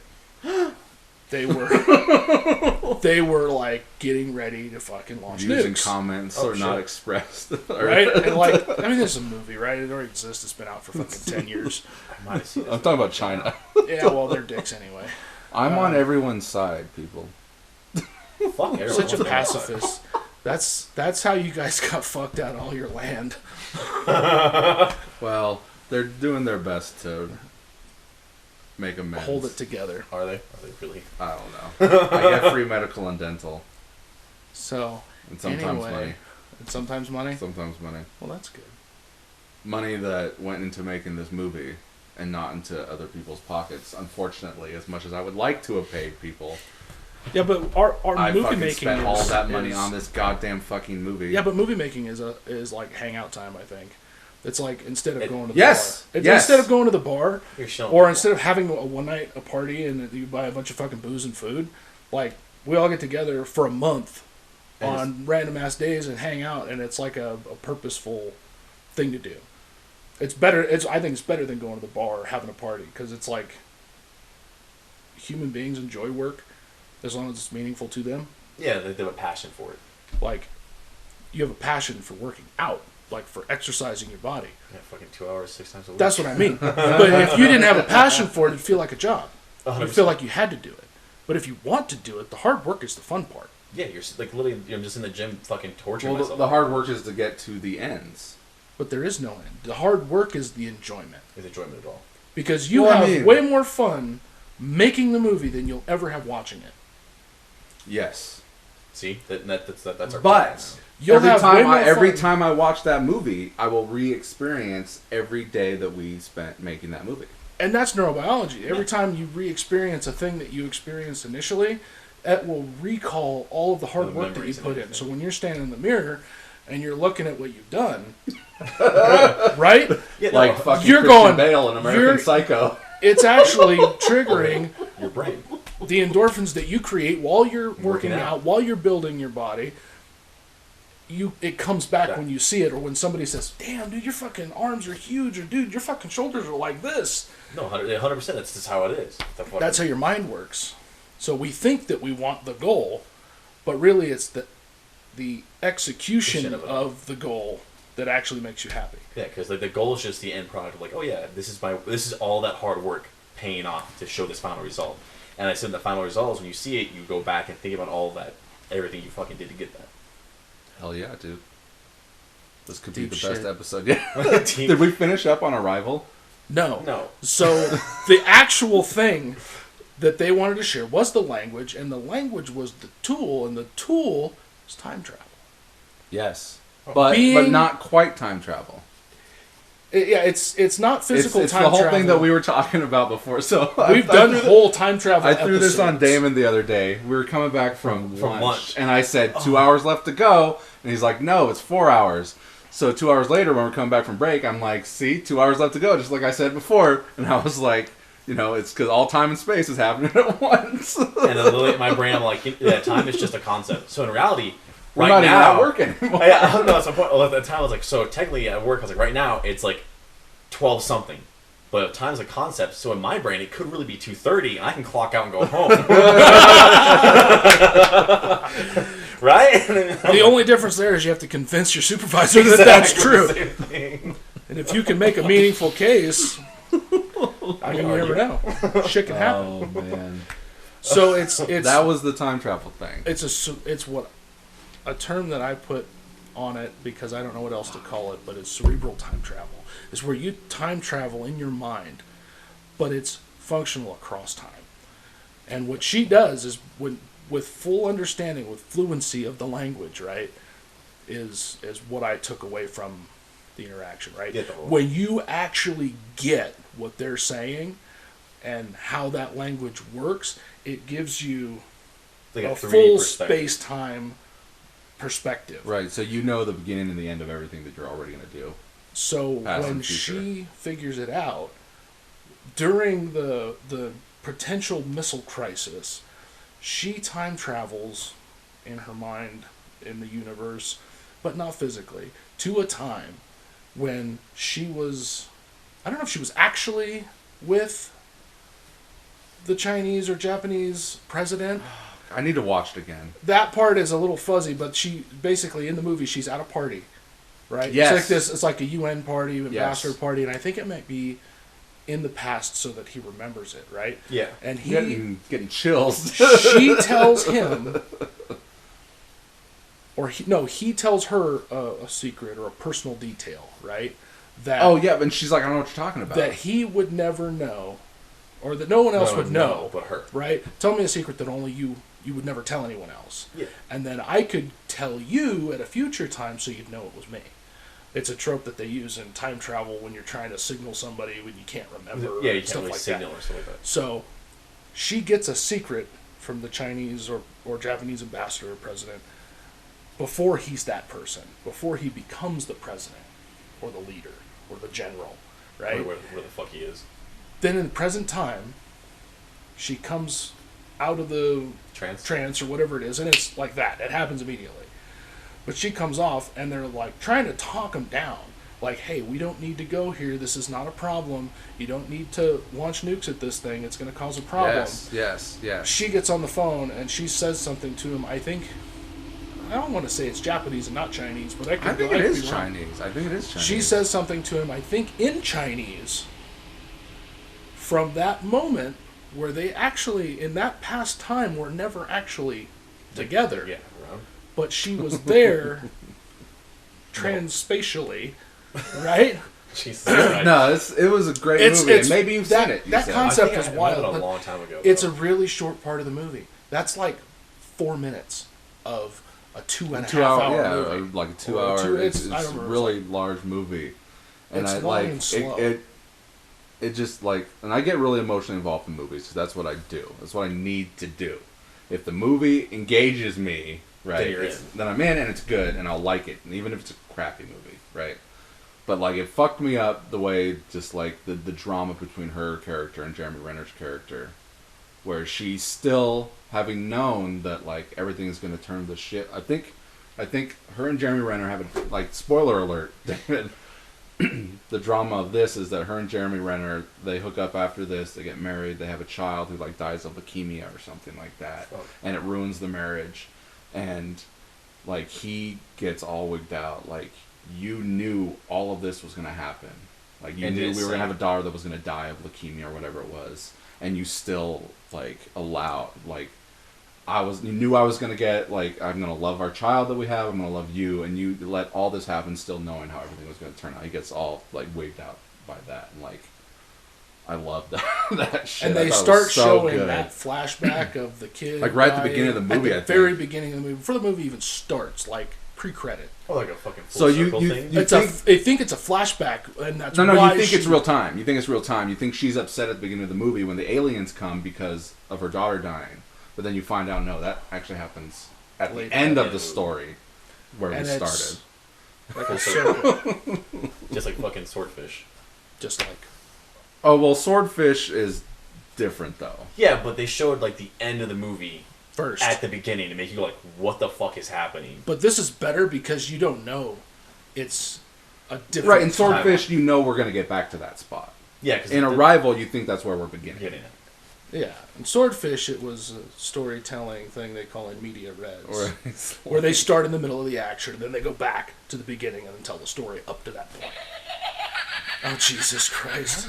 They were like getting ready to fucking launch Using nukes. comments Oh, or not shit. expressed. Right? And like, I mean, this is a movie, right? It already exists. It's been out for fucking 10 years. I might have seen this. I'm talking about China. Yeah, well, they're dicks anyway. I'm on everyone's side, people. Fuck everyone. Such a pacifist. That's how you guys got fucked out all your land. Well, they're doing their best to make amends. Hold it together. Are they really? I don't know. I get free medical and dental. So, And sometimes money. And sometimes money? Sometimes money. Well, that's good. Money that went into making this movie and not into other people's pockets, unfortunately, as much as I would like to have paid people. Yeah, but our I movie fucking making spent all that money is, on this goddamn fucking movie. Yeah, but movie making is like hangout time, I think. It's like instead of going to the yes, bar. yes. Instead of going to the bar, or instead of having a one night a party and you buy a bunch of fucking booze and food, like we all get together for a month on random ass days and hang out, and it's like a purposeful thing to do. It's better. I think it's better than going to the bar or having a party, because it's like human beings enjoy work as long as it's meaningful to them. Yeah, they have a passion for it. Like you have a passion for working out, like for exercising your body. Yeah, fucking 2 hours, 6 times a week. That's what I mean. But if you didn't have a passion for it, it'd feel like a job. 100%. You'd feel like you had to do it. But if you want to do it, the hard work is the fun part. Yeah, you're like literally, you're just in the gym fucking torturing Well, myself. the hard work is to get to the ends. But there is no end. The hard work is the enjoyment. Is enjoyment at all? Because you have way more fun making the movie than you'll ever have watching it. Yes. See, that's our. But You'll every have way more every fun. time I watch that movie, I will re-experience every day that we spent making that movie. And that's neurobiology. Every time you re-experience a thing that you experienced initially, it will recall all of the hard work that you put in. So when you're standing in the mirror and you're looking at what you've done, right? Yeah, Like fucking you're Christian going, Bale in American Psycho. It's actually triggering your brain. The endorphins that you create while you're working out, while you're building your body. It comes back when you see it, or when somebody says, "Damn, dude, your fucking arms are huge," or "Dude, your fucking shoulders are like this." No, 100%. That's just how it is. That's how your mind works. So we think that we want the goal, but really it's the execution of the goal that actually makes you happy. Yeah, because like the goal is just the end product of like, oh yeah, this is all that hard work paying off to show this final result. And I said the final result is when you see it, you go back and think about all that, everything you fucking did to get that. Hell yeah, dude. This could Deep be the shit. best episode. Yeah. Did we finish up on Arrival? No. So the actual thing that they wanted to share was the language, and the language was the tool, and the tool is time travel. Yes. But not quite time travel. It's not physical it's time the whole travel. thing that we were talking about before. So we've done whole time travel. I threw this on episodes. Damon the other day. We were coming back from lunch, and I said 2 hours left to go, and he's like, "No, it's 4 hours." So 2 hours later, when we're coming back from break, I'm like, "See, 2 hours left to go," just like I said before, and I was like, it's because all time and space is happening at once. And then literally in my brain, I'm like, yeah, time is just a concept. So in reality, we're not even at work anymore. Yeah, no, that's my point. Well, at the time, I was like, so technically at work, I was like, right now, it's like 12 something. But time's a concept, so in my brain, it could really be 2:30, and I can clock out and go home. Right? The only difference there is you have to convince your supervisor that that's true. And if you can make a meaningful case, I mean, you never know. Shit can happen. Oh man. So it's that was the time travel thing. It's what a term that I put on it, because I don't know what else to call it, but it's cerebral time travel. It's where you time travel in your mind, but it's functional across time. And what she does is, with full understanding, with fluency of the language, right, is what I took away from the interaction, right? When you actually get what they're saying and how that language works, it gives you like a full space-time perspective. Right, so you know the beginning and the end of everything that you're already going to do. So when she figures it out, during the potential missile crisis, she time travels in her mind, in the universe, but not physically, to a time when she was, I don't know if she was actually with the Chinese or Japanese president. I need to watch it again. That part is a little fuzzy, but she basically, in the movie, she's at a party, right? Yes. It's like a UN party, ambassador party, and I think it might be in the past so that he remembers it, right? Yeah. And getting chills. she tells him, he tells her a secret or a personal detail, right? That and she's like, I don't know what you're talking about. That he would never know, or that no one else would know, but her. Right? Tell me a secret that only you would never tell anyone else. Yeah. And then I could tell you at a future time so you'd know it was me. It's a trope that they use in time travel when you're trying to signal somebody when you can't remember. Yeah, you can't stuff really like signal that. or something like that. So she gets a secret from the Chinese or Japanese ambassador or president before he's that person, before he becomes the president or the leader or the general, right? Where the fuck he is. Then in the present time, she comes out of the trance or whatever it is, and it's like that. It happens immediately. But she comes off, and they're like trying to talk him down. Like, hey, we don't need to go here. This is not a problem. You don't need to launch nukes at this thing. It's going to cause a problem. Yes. She gets on the phone, and she says something to him. I don't want to say it's Japanese and not Chinese, but I think it is Chinese. I think it is Chinese. She says something to him, I think, in Chinese. From that moment, where they actually, in that past time, were never actually together. Yeah, around. But she was there transspatially, right? Jesus Christ. No, it was a great movie. And maybe you've seen it. That concept is wild. A long time ago. It's a really short part of the movie. That's like 4 minutes of a 2.5 hour movie. Like a 2 hour. It's a really large movie. And it's I long like and slow. It just like, and I get really emotionally involved in movies because that's what I do. That's what I need to do. If the movie engages me, right, then I'm in and it's good and I'll like it, and even if it's a crappy movie, right. But like it fucked me up the way just like the drama between her character and Jeremy Renner's character, where she's still having known that like everything is going to turn to shit. I think her and Jeremy Renner have like, spoiler alert, David. The drama of this is that her and Jeremy Renner, they hook up after this, they get married, they have a child who like dies of leukemia or something like that, and it ruins the marriage, and like he gets all wigged out, like you knew all of this was going to happen, like you knew we were going to have a daughter that was going to die of leukemia or whatever it was, and you still like allowed, like you knew I was going to get, like, I'm going to love our child that we have, I'm going to love you, and you let all this happen still knowing how everything was going to turn out. He gets all, like, wigged out by that, and, like, I love that shit. And they start showing that flashback of the kid. Like, right at the beginning of the movie, at the very beginning of the movie, before the movie even starts, like, pre-credit. Oh, like a fucking full circle thing? I think it's a flashback, and that's why you think it's real time. You think it's real time. You think she's upset at the beginning of the movie when the aliens come because of her daughter dying. But then you find out, no, that actually happens at the end of the story where we started. Like a circle. Just like fucking Swordfish. Just like. Oh, well, Swordfish is different, though. Yeah, but they showed, like, the end of the movie first at the beginning to make you go, like, what the fuck is happening? But this is better because you don't know. It's a different Right, in Swordfish, you know we're going to get back to that spot. Yeah, in Arrival, you think that's where we're beginning. Yeah, in Swordfish, it was a storytelling thing they call in media res, where they start in the middle of the action, and then they go back to the beginning and then tell the story up to that point. Oh, Jesus Christ.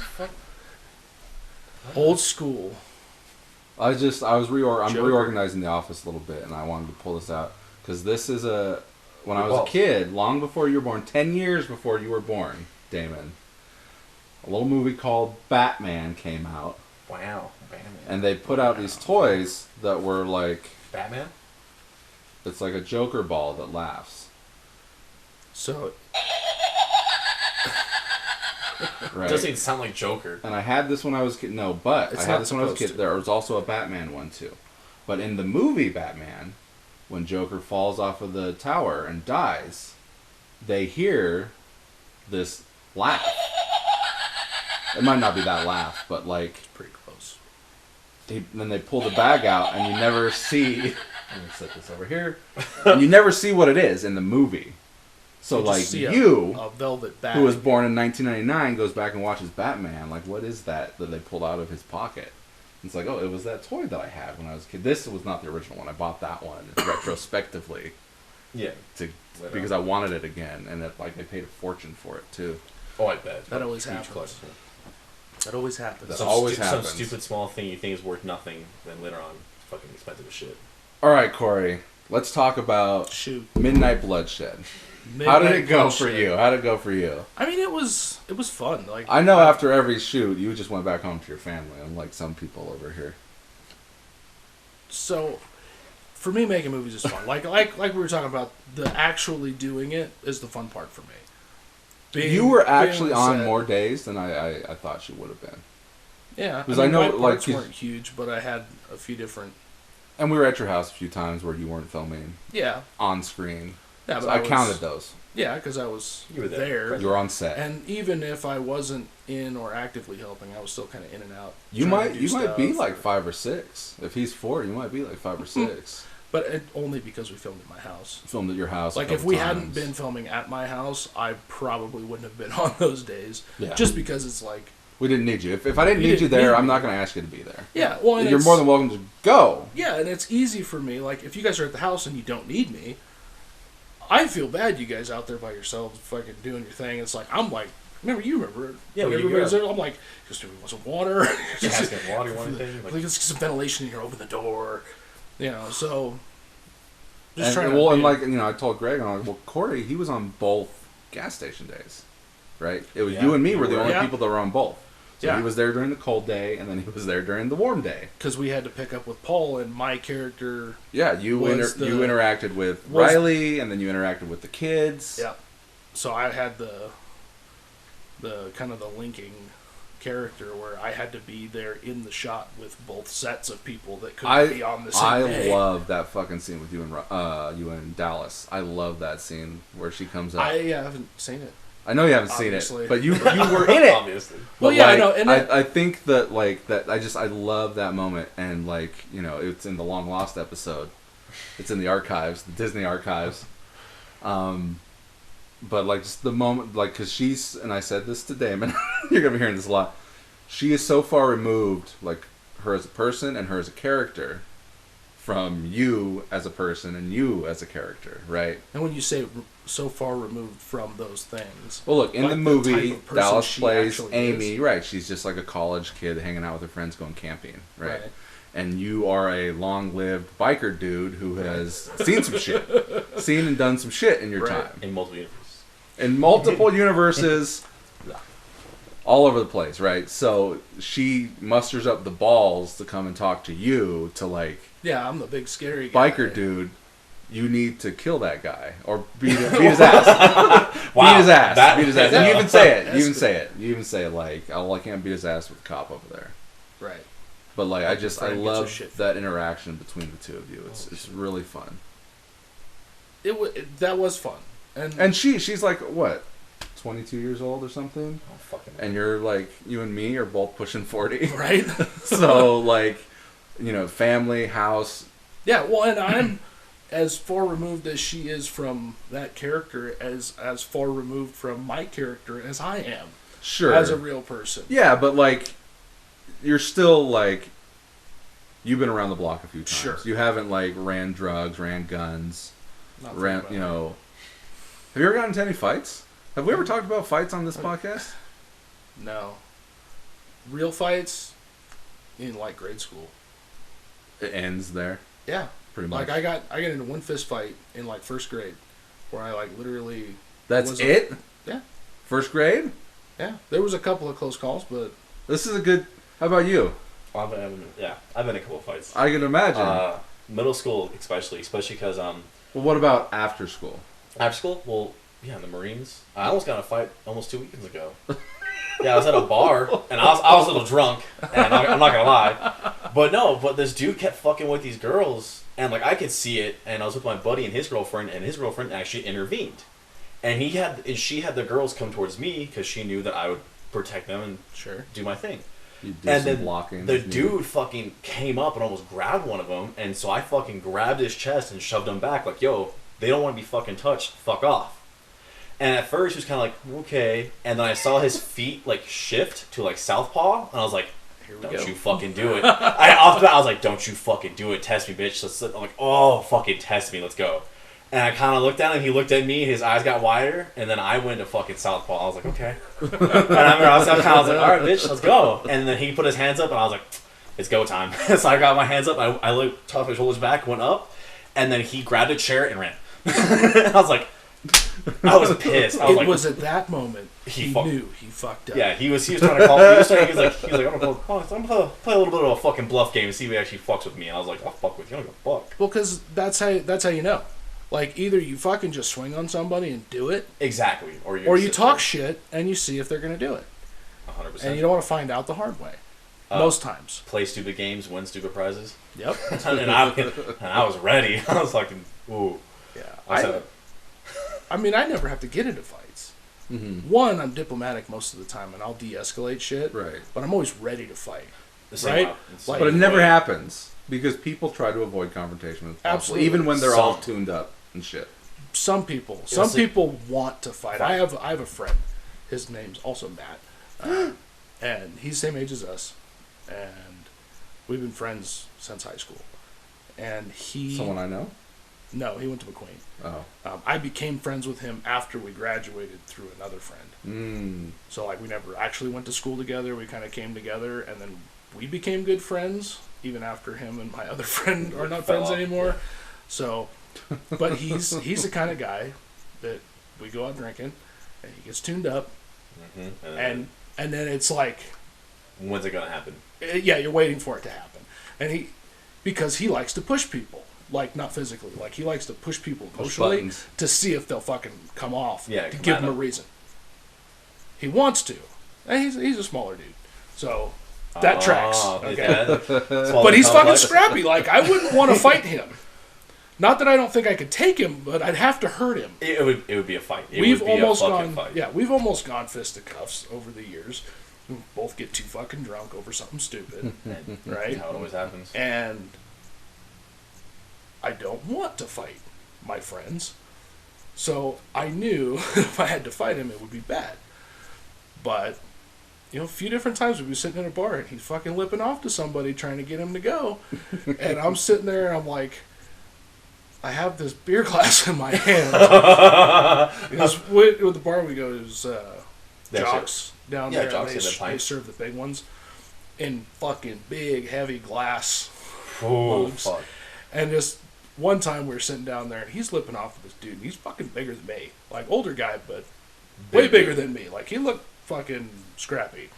Old school. I'm reorganizing the office a little bit, and I wanted to pull this out, because this is when I was a kid, long before you were born, 10 years before you were born, Damon, a little movie called Batman came out. Wow, Batman. And they put out these toys that were like... Batman? It's like a Joker ball that laughs. So... Right. It doesn't even sound like Joker. And I had this when I was a kid. No, but I had this when I was a kid. There was also a Batman one, too. But in the movie Batman, when Joker falls off of the tower and dies, they hear this laugh. It might not be that laugh, but like... It's pretty close. Then they pull the bag out, and you never see... Let me set this over here. And you never see what it is in the movie. So, like, a velvet bag, who was born in 1999, goes back and watches Batman. Like, what is that they pulled out of his pocket? It's like, oh, it was that toy that I had when I was a kid. This was not the original one. I bought that one retrospectively. Yeah. Because I wanted it again. And, I paid a fortune for it, too. Oh, I bet. That always happens. That always happens. That always happens. Some stupid small thing you think is worth nothing, then later on, it's fucking expensive as shit. All right, Cory. Let's talk about Midnight Bloodshed. How did it go for you? How did it go for you? I mean, it was fun. Like, I know after every shoot, you just went back home to your family, unlike some people over here. So, for me, making movies is fun. like we were talking about, the actually doing it is the fun part for me. You were actually on more days than I thought you would have been. Yeah, because I know my like parts weren't huge, but I had a few different. And we were at your house a few times where you weren't filming. Yeah. On screen. Yeah, but so I counted those. Yeah, because I was you were there. You were on set. And even if I wasn't in or actively helping, I was still kind of in and out. You might be like 5 or 6. If he's 4, you might be like 5 or 6. But only because we filmed at my house. Filmed at your house. Like if we hadn't been filming at my house, I probably wouldn't have been on those days. Yeah. Just because it's like. We didn't need you. If I didn't need you there, I'm not going to ask you to be there. Yeah, well, you're more than welcome to go. Yeah, and it's easy for me. Like, if you guys are at the house and you don't need me, I feel bad you guys out there by yourselves fucking doing your thing. It's like, I'm like, remember it? Yeah, everybody's there. I'm like, just do we want some water? Just get water, one thing. Like, let's get some ventilation in here, open the door. You know, so. Just trying to. Well, and like, I told Greg, I'm like, well, Cory, he was on both gas station days, right? It was you and me were the only people that were on both. So he was there during the cold day, and then he was there during the warm day. Because we had to pick up with Paul, and my character. Yeah, you interacted with Riley, and then you interacted with the kids. Yeah, so I had the kind of the linking character where I had to be there in the shot with both sets of people that couldn't be on the same day. I love that fucking scene with you and Dallas. I love that scene where she comes up. I haven't seen it. I know you haven't seen it, but you were in it. Obviously. Well, yeah, I know. And I think that I love that moment, and it's in the Long Lost episode. It's in the archives, the Disney archives. But just the moment, because she's, and I said this to Damon, you're gonna be hearing this a lot. She is so far removed, her as a person and her as a character, from you as a person and you as a character, right? And when you say so far removed from those things, well, look, in the movie, Dallas plays Amy, right? She's just like a college kid hanging out with her friends, going camping, right? And you are a long-lived biker dude who has seen some shit, seen and done some shit in your time. In multiple universes. In multiple universes, all over the place, right? So she musters up the balls to come and talk to you to yeah, I'm the big scary guy. Biker dude, you need to kill that guy or beat his ass. Wow. Beat his ass. Beat his ass. And you even say it. You even say it. Oh, I can't beat his ass with the cop over there. Right. But I love that interaction between the two of you. It's really fun. That was fun. And she's like what, 22 years old or something? Oh, fucking. And you're you and me are both pushing 40. Right. So family, house. Yeah, well, and I'm as far removed as she is from that character, as far removed from my character as I am. Sure. As a real person. Yeah, but you're still you've been around the block a few times. Sure. You haven't ran drugs, ran guns, Not ran Have you ever gotten into any fights? Have we ever talked about fights on this podcast? No. Real fights in grade school. It ends there. Yeah. Pretty much. I got into one fist fight in first grade, where I literally. That's it? Yeah. First grade? Yeah. There was a couple of close calls, but. This is a good. How about you? I've been in a couple of fights. I can imagine. Middle school, especially because Well, what about after school? After school, well, yeah, in the Marines. I almost got in a fight almost 2 weekends ago. Yeah, I was at a bar, and I was a little drunk, and I'm not gonna lie. But this dude kept fucking with these girls, and I could see it, and I was with my buddy and his girlfriend actually intervened. And she had the girls come towards me, because she knew that I would protect them and do my thing. You do some blocking. The dude fucking came up and almost grabbed one of them, and so I fucking grabbed his chest and shoved him back, yo, they don't want to be fucking touched, fuck off. And at first he was kind of okay, and then I saw his feet shift to southpaw, and I was like, don't you fucking do it. Off the bat I was like, don't you fucking do it, test me, bitch. I'm like, oh, fucking test me, let's go. And I kind of looked at him, he looked at me, his eyes got wider, and then I went to fucking southpaw. I was like, okay. And I remember I was like, alright, bitch, let's go. And then he put his hands up, and I was like, it's go time. So I got my hands up, I looked, tossed my shoulders back, went up, and then he grabbed a chair and ran. I was like, I was pissed. I was at that moment he knew he fucked up. Yeah, he was trying to call me. He was like, I'm gonna play a little bit of a fucking bluff game and see if he actually fucks with me. And I was like, I'll fuck with you. I don't give a fuck. Well, because that's how you know. Like, either you fucking just swing on somebody and do it. Exactly. Or you talk shit and you see if they're gonna do it. 100%. And you don't want to find out the hard way. Most times. Play stupid games, win stupid prizes. Yep. and I was ready. I was like, ooh. Yeah. I mean, I never have to get into fights. Mm-hmm. One, I'm diplomatic most of the time, and I'll de-escalate shit. Right. But I'm always ready to fight. Right? But it never happens because people try to avoid confrontation. Absolutely. Even when they're all tuned up and shit. Some people want to fight. I have a friend. His name's also Matt, and he's the same age as us, and we've been friends since high school. And someone I know. No, he went to McQueen. Oh. I became friends with him after we graduated through another friend. So, like, we never actually went to school together. We kind of came together, and then we became good friends, even after him and my other friend are not friends anymore. Yeah. So, but he's the kind of guy that we go out drinking, and he gets tuned up, and then it's like... When's it going to happen? Yeah, you're waiting for it to happen. And because he likes to push people. Like, not physically. Like, he likes to push people emotionally to see if they'll fucking come off. Yeah, to give him a reason. He wants to. And he's a smaller dude. So, that tracks. Okay? But he's fucking scrappy. Like, I wouldn't want to fight him. Not that I don't think I could take him, but I'd have to hurt him. It would be a fight. We've almost gone fisticuffs over the years. We both get too fucking drunk over something stupid. Right? That's how it always happens. And... I don't want to fight my friends. So I knew if I had to fight him, it would be bad. But, a few different times we'd be sitting in a bar and he's fucking lipping off to somebody trying to get him to go. And I'm sitting there and I'm like, I have this beer glass in my hand. With the bar we go is Jocks down there. Jocks they serve the big ones in fucking big, heavy glass. Oh, fuck. And just one time we were sitting down there and he's lipping off with this dude. And he's fucking bigger than me. Like, older guy, but way bigger than me. Like, he looked fucking scrappy.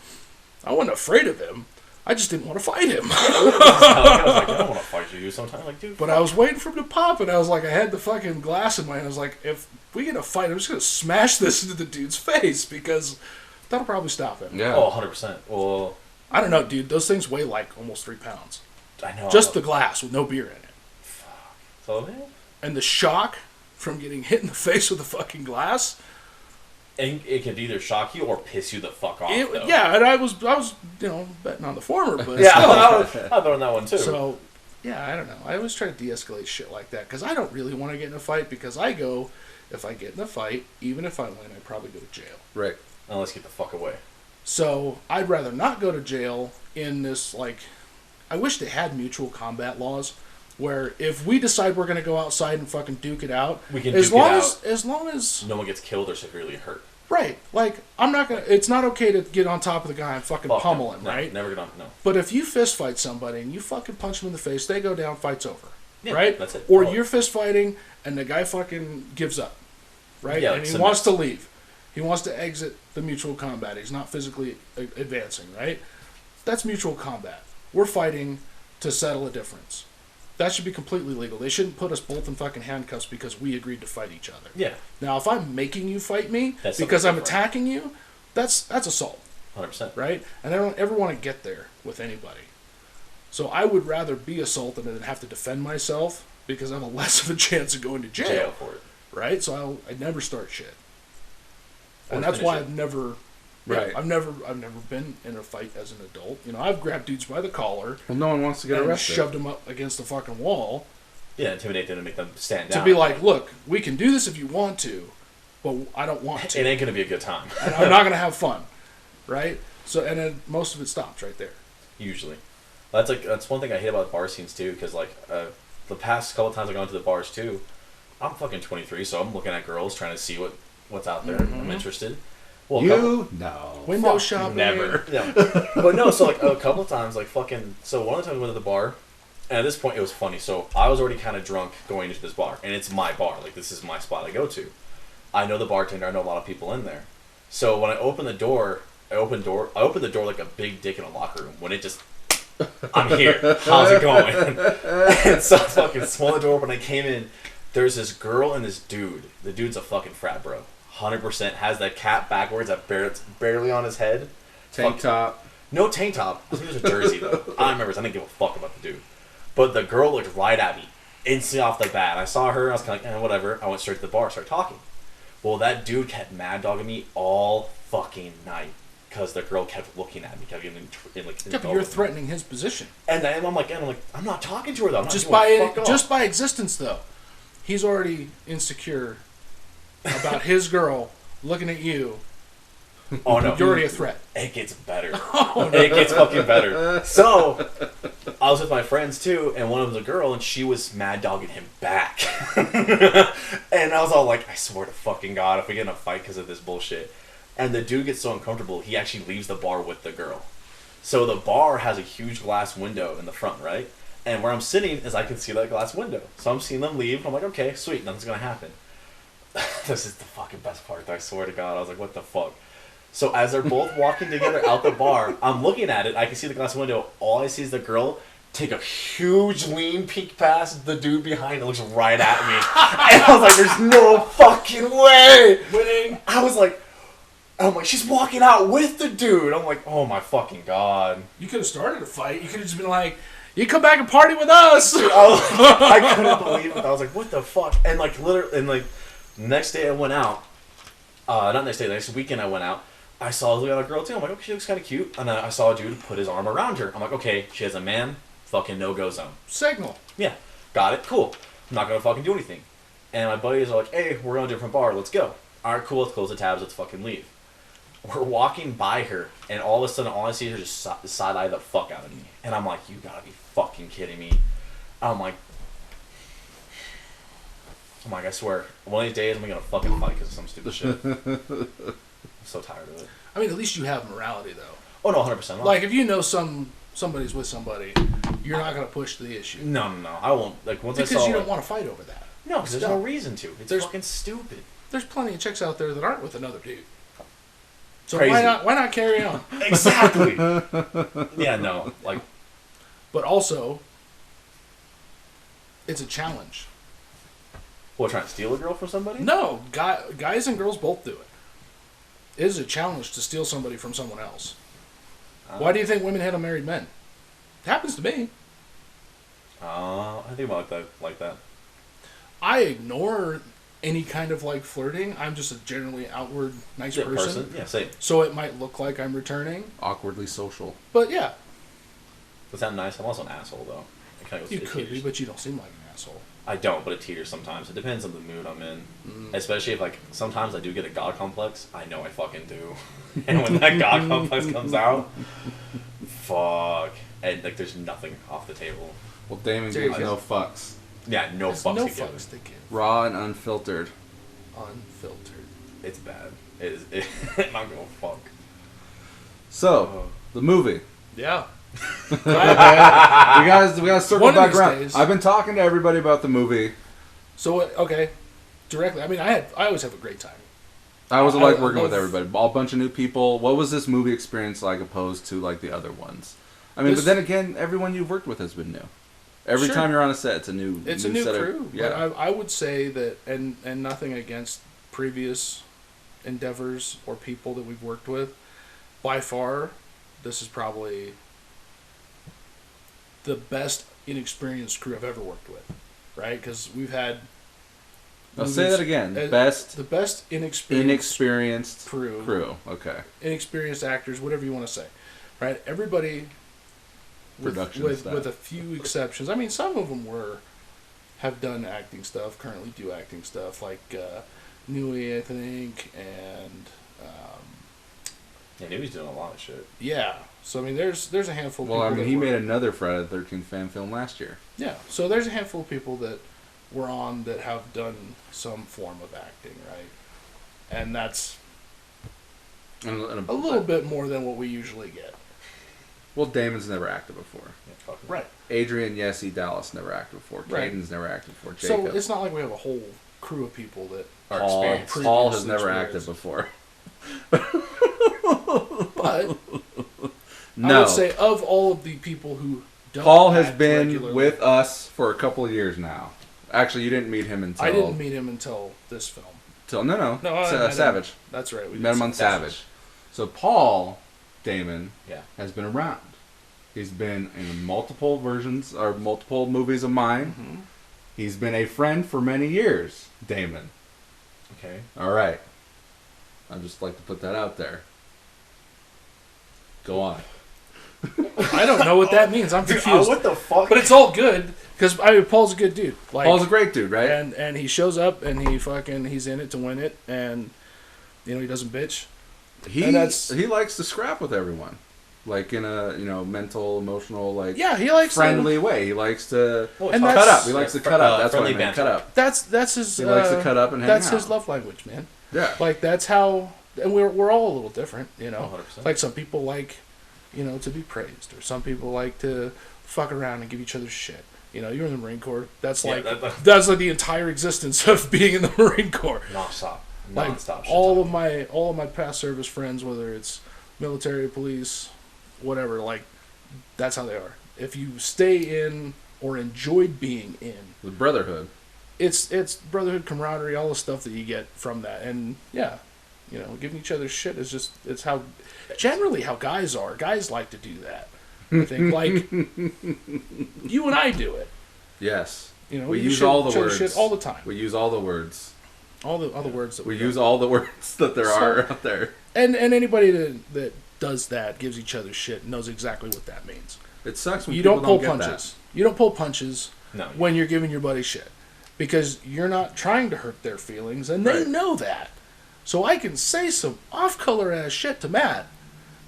I wasn't afraid of him. I just didn't want to fight him. I was like, I don't want to fight you sometimes. Like, dude. But I was waiting for him to pop, and I was like, I had the fucking glass in my hand. I was like, if we get a fight, I'm just going to smash this into the dude's face because that'll probably stop him. Yeah. Oh, 100%. Well, I don't know, dude. Those things weigh like almost 3 pounds. I know. Just the glass with no beer in it. So, and the shock from getting hit in the face with a fucking glass. And it could either shock you or piss you the fuck off. Yeah, and I was betting on the former, but yeah, I was on that one too. So, yeah, I don't know. I always try to de-escalate shit like that because I don't really want to get in a fight because if I get in a fight, even if I win, I probably go to jail. Right. Now let's get the fuck away. So I'd rather not go to jail in this, like, I wish they had mutual combat laws where if we decide we're going to go outside and fucking duke it out, we can duke it out. As long as no one gets killed or severely hurt. Right. Like, it's not okay to get on top of the guy and fucking pummel him, right? Never get on, no. But if you fist fight somebody and you fucking punch them in the face, they go down, fight's over. Yeah, right? That's it. Or you're fist fighting and the guy fucking gives up, right? Yeah, and he wants to leave. He wants to exit the mutual combat. He's not physically advancing, right? That's mutual combat. We're fighting to settle a difference. That should be completely legal. They shouldn't put us both in fucking handcuffs because we agreed to fight each other. Yeah. Now, if I'm making you fight me because I'm attacking you, that's assault. 100%. Right? And I don't ever want to get there with anybody. So I would rather be assaulted than have to defend myself because I have a less of a chance of going to jail for it. Right? So I'd never start shit. And that's why I've never... Right. Yeah, I've never been in a fight as an adult. I've grabbed dudes by the collar. Well, no one wants to get arrested. Shoved them up against the fucking wall. Yeah, intimidate them and make them stand down. To be like, look, we can do this if you want to, but I don't want to. It ain't gonna be a good time. And I'm not gonna have fun, right? So, and then most of it stops right there. Usually, that's one thing I hate about bar scenes too, because the past couple times I've gone to the bars too, I'm fucking 23, so I'm looking at girls trying to see what's out there. I'm interested. Well, no. Window shopping. Never. Yeah. But no, so like a couple of times, like fucking. So one of the times we went to the bar, and at this point it was funny. So I was already kind of drunk going into this bar, and it's my bar. Like this is my spot I go to. I know the bartender. I know a lot of people in there. So when I open the door, I open the door like a big dick in a locker room. When it just, I'm here. How's it going? And so I fucking swung the door when I came in. There's this girl and this dude. The dude's a fucking frat bro. 100% has that cap backwards that barely on his head. Tank top. No tank top. I think it was a jersey though. I remember. I didn't give a fuck about the dude. But the girl looked right at me instantly off the bat. I saw her. I was kind of like, whatever. I went straight to the bar, started talking. Well, that dude kept mad dogging me all fucking night because the girl kept looking at me, kept getting Yeah, but you're threatening his position. And then I'm like, I'm not talking to her though. I'm not just by existence though, he's already insecure about his girl looking at you. Oh no, you're already a threat. It gets better. Oh, no. It gets fucking better. So I was with my friends too, and one of them's a girl, and she was mad dogging him back. And I was all like, I swear to fucking God, if we get in a fight because of this bullshit. And the dude gets so uncomfortable, he actually leaves the bar with the girl. So the bar has a huge glass window in the front, right? And where I'm sitting is I can see that glass window. So I'm seeing them leave. I'm like, okay, sweet, nothing's gonna happen. This is the fucking best part, I swear to God. I was like, what the fuck? So as they're both walking together out the bar, I'm looking at it. I can see the glass window. All I see is the girl take a huge lean peek past the dude behind and looks right at me. And I was like, there's no fucking way. Winning. I'm like, she's walking out with the dude. I'm like, oh my fucking God. You could have started a fight. You could have just been like, you come back and party with us. Dude, I couldn't believe it. I was like, what the fuck? And like literally, and like next day I went out. Not next day, next weekend I went out. I saw the other girl too. I'm like, okay, she looks kind of cute. And then I saw a dude put his arm around her. I'm like, okay, she has a man. Fucking no-go zone. Signal. Yeah. Got it. Cool. I'm not going to fucking do anything. And my buddies are like, hey, we're on a different bar. Let's go. All right, cool. Let's close the tabs. Let's fucking leave. We're walking by her. And all of a sudden, all I see is her just side-eye the fuck out of me. And I'm like, you got to be fucking kidding me. I'm like, I swear, one of these days I'm going to fucking fight because of some stupid shit. I'm so tired of it. I mean, at least you have morality, though. Oh, no, 100%. Like, if you know somebody's with somebody, you're not going to push the issue. No. I won't. Like, once because I saw... you don't want to fight over that. No, because there's no reason to. It's fucking stupid. There's plenty of chicks out there that aren't with another dude. So Crazy. why not carry on? Exactly. Yeah, no. Like... But also, it's a challenge. What, trying to steal a girl from somebody? No. Guys and girls both do it. It is a challenge to steal somebody from someone else. Why do you think women hit on married men? It happens to me. I think about that like that. I ignore any kind of like flirting. I'm just a generally outward nice person. Yeah, same. So it might look like I'm returning. Awkwardly social. But yeah. Was that nice? I'm also an asshole though. You could be, but you don't seem like an asshole. I don't, but it teeters sometimes. It depends on the mood I'm in. Especially if, like, sometimes I do get a God complex. I know I fucking do. And when that God complex comes out, fuck. And, like, there's nothing off the table. Well, Damon gives no fucks. Yeah, no fucks no to give. fucks to give. Raw and unfiltered. Unfiltered. It's bad. It is. I'm not gonna fuck. So, the movie. Yeah. we gotta circle back around. Days. I've been talking to everybody about the movie. So okay, directly. I mean, I always have a great time. I was like working with everybody, a bunch of new people. What was this movie experience like opposed to like the other ones? I mean, but then again, everyone you've worked with has been new. Every time you're on a set, it's a new. It's a new set crew. Of, yeah, but I would say that, and nothing against previous endeavors or people that we've worked with. By far, this is probably the best inexperienced crew I've ever worked with, right? Because we've had... I'll say that again. The best inexperienced crew. Okay. Inexperienced actors, whatever you want to say, right? Everybody, with a few exceptions. I mean, some of them have done acting stuff, currently do acting stuff, like Nui, I think, and... Yeah, Nui's doing a lot of shit. Yeah. So, I mean, there's a handful of people. Well, I mean, he made another Friday the 13th fan film last year. Yeah. So, there's a handful of people that we're on that have done some form of acting, right? And that's a little bit more than what we usually get. Well, Damon's never acted before. Right. Adrian, yes, Dallas never acted before. Right. Caden's never acted before. So Jacob. it's not like we have a whole crew of people that are Paul has never acted before. But no. I would say of all of the people who don't Paul has act been regularly, with us for a couple of years now. Actually, you didn't meet him until... I didn't meet him until this film. No, I Savage. That's right. We met him on Savage. So Paul Damon has been around. He's been in multiple versions or multiple movies of mine. Mm-hmm. He's been a friend for many years, Damon. Okay. All right. I'd just like to put that out there. Go on. I don't know what that means. I'm confused. What the fuck? But it's all good because Paul's a good dude. Like, Paul's a great dude, right? And he shows up and he's in it to win it, and he doesn't bitch. He likes to scrap with everyone, like in a mental, emotional, he likes friendly way. He likes to and cut up. He likes to cut up. That's what I meant. Cut up. That's his. He likes to cut up and hang out. That's his love language, man. Yeah. Like that's how, and we're all a little different, 100%. Like some people like, to be praised, or some people like to fuck around and give each other shit. You're in the Marine Corps. That's that's like the entire existence of being in the Marine Corps. Non-stop. All of my past service friends, whether it's military, police, whatever, like that's how they are. If you stay in or enjoyed being in, with brotherhood, it's brotherhood, camaraderie, all the stuff that you get from that, and giving each other shit is just how guys are. Guys like to do that. I think like you and I do it. Yes. We use all the words shit all the time. We use all the words. All the other words that we use all the words that there are out there. And anybody that does that, gives each other shit, knows exactly what that means. It sucks when you people don't pull get punches. You don't pull punches when you're giving your buddy shit. Because you're not trying to hurt their feelings, and they know that. So I can say some off-color ass shit to Matt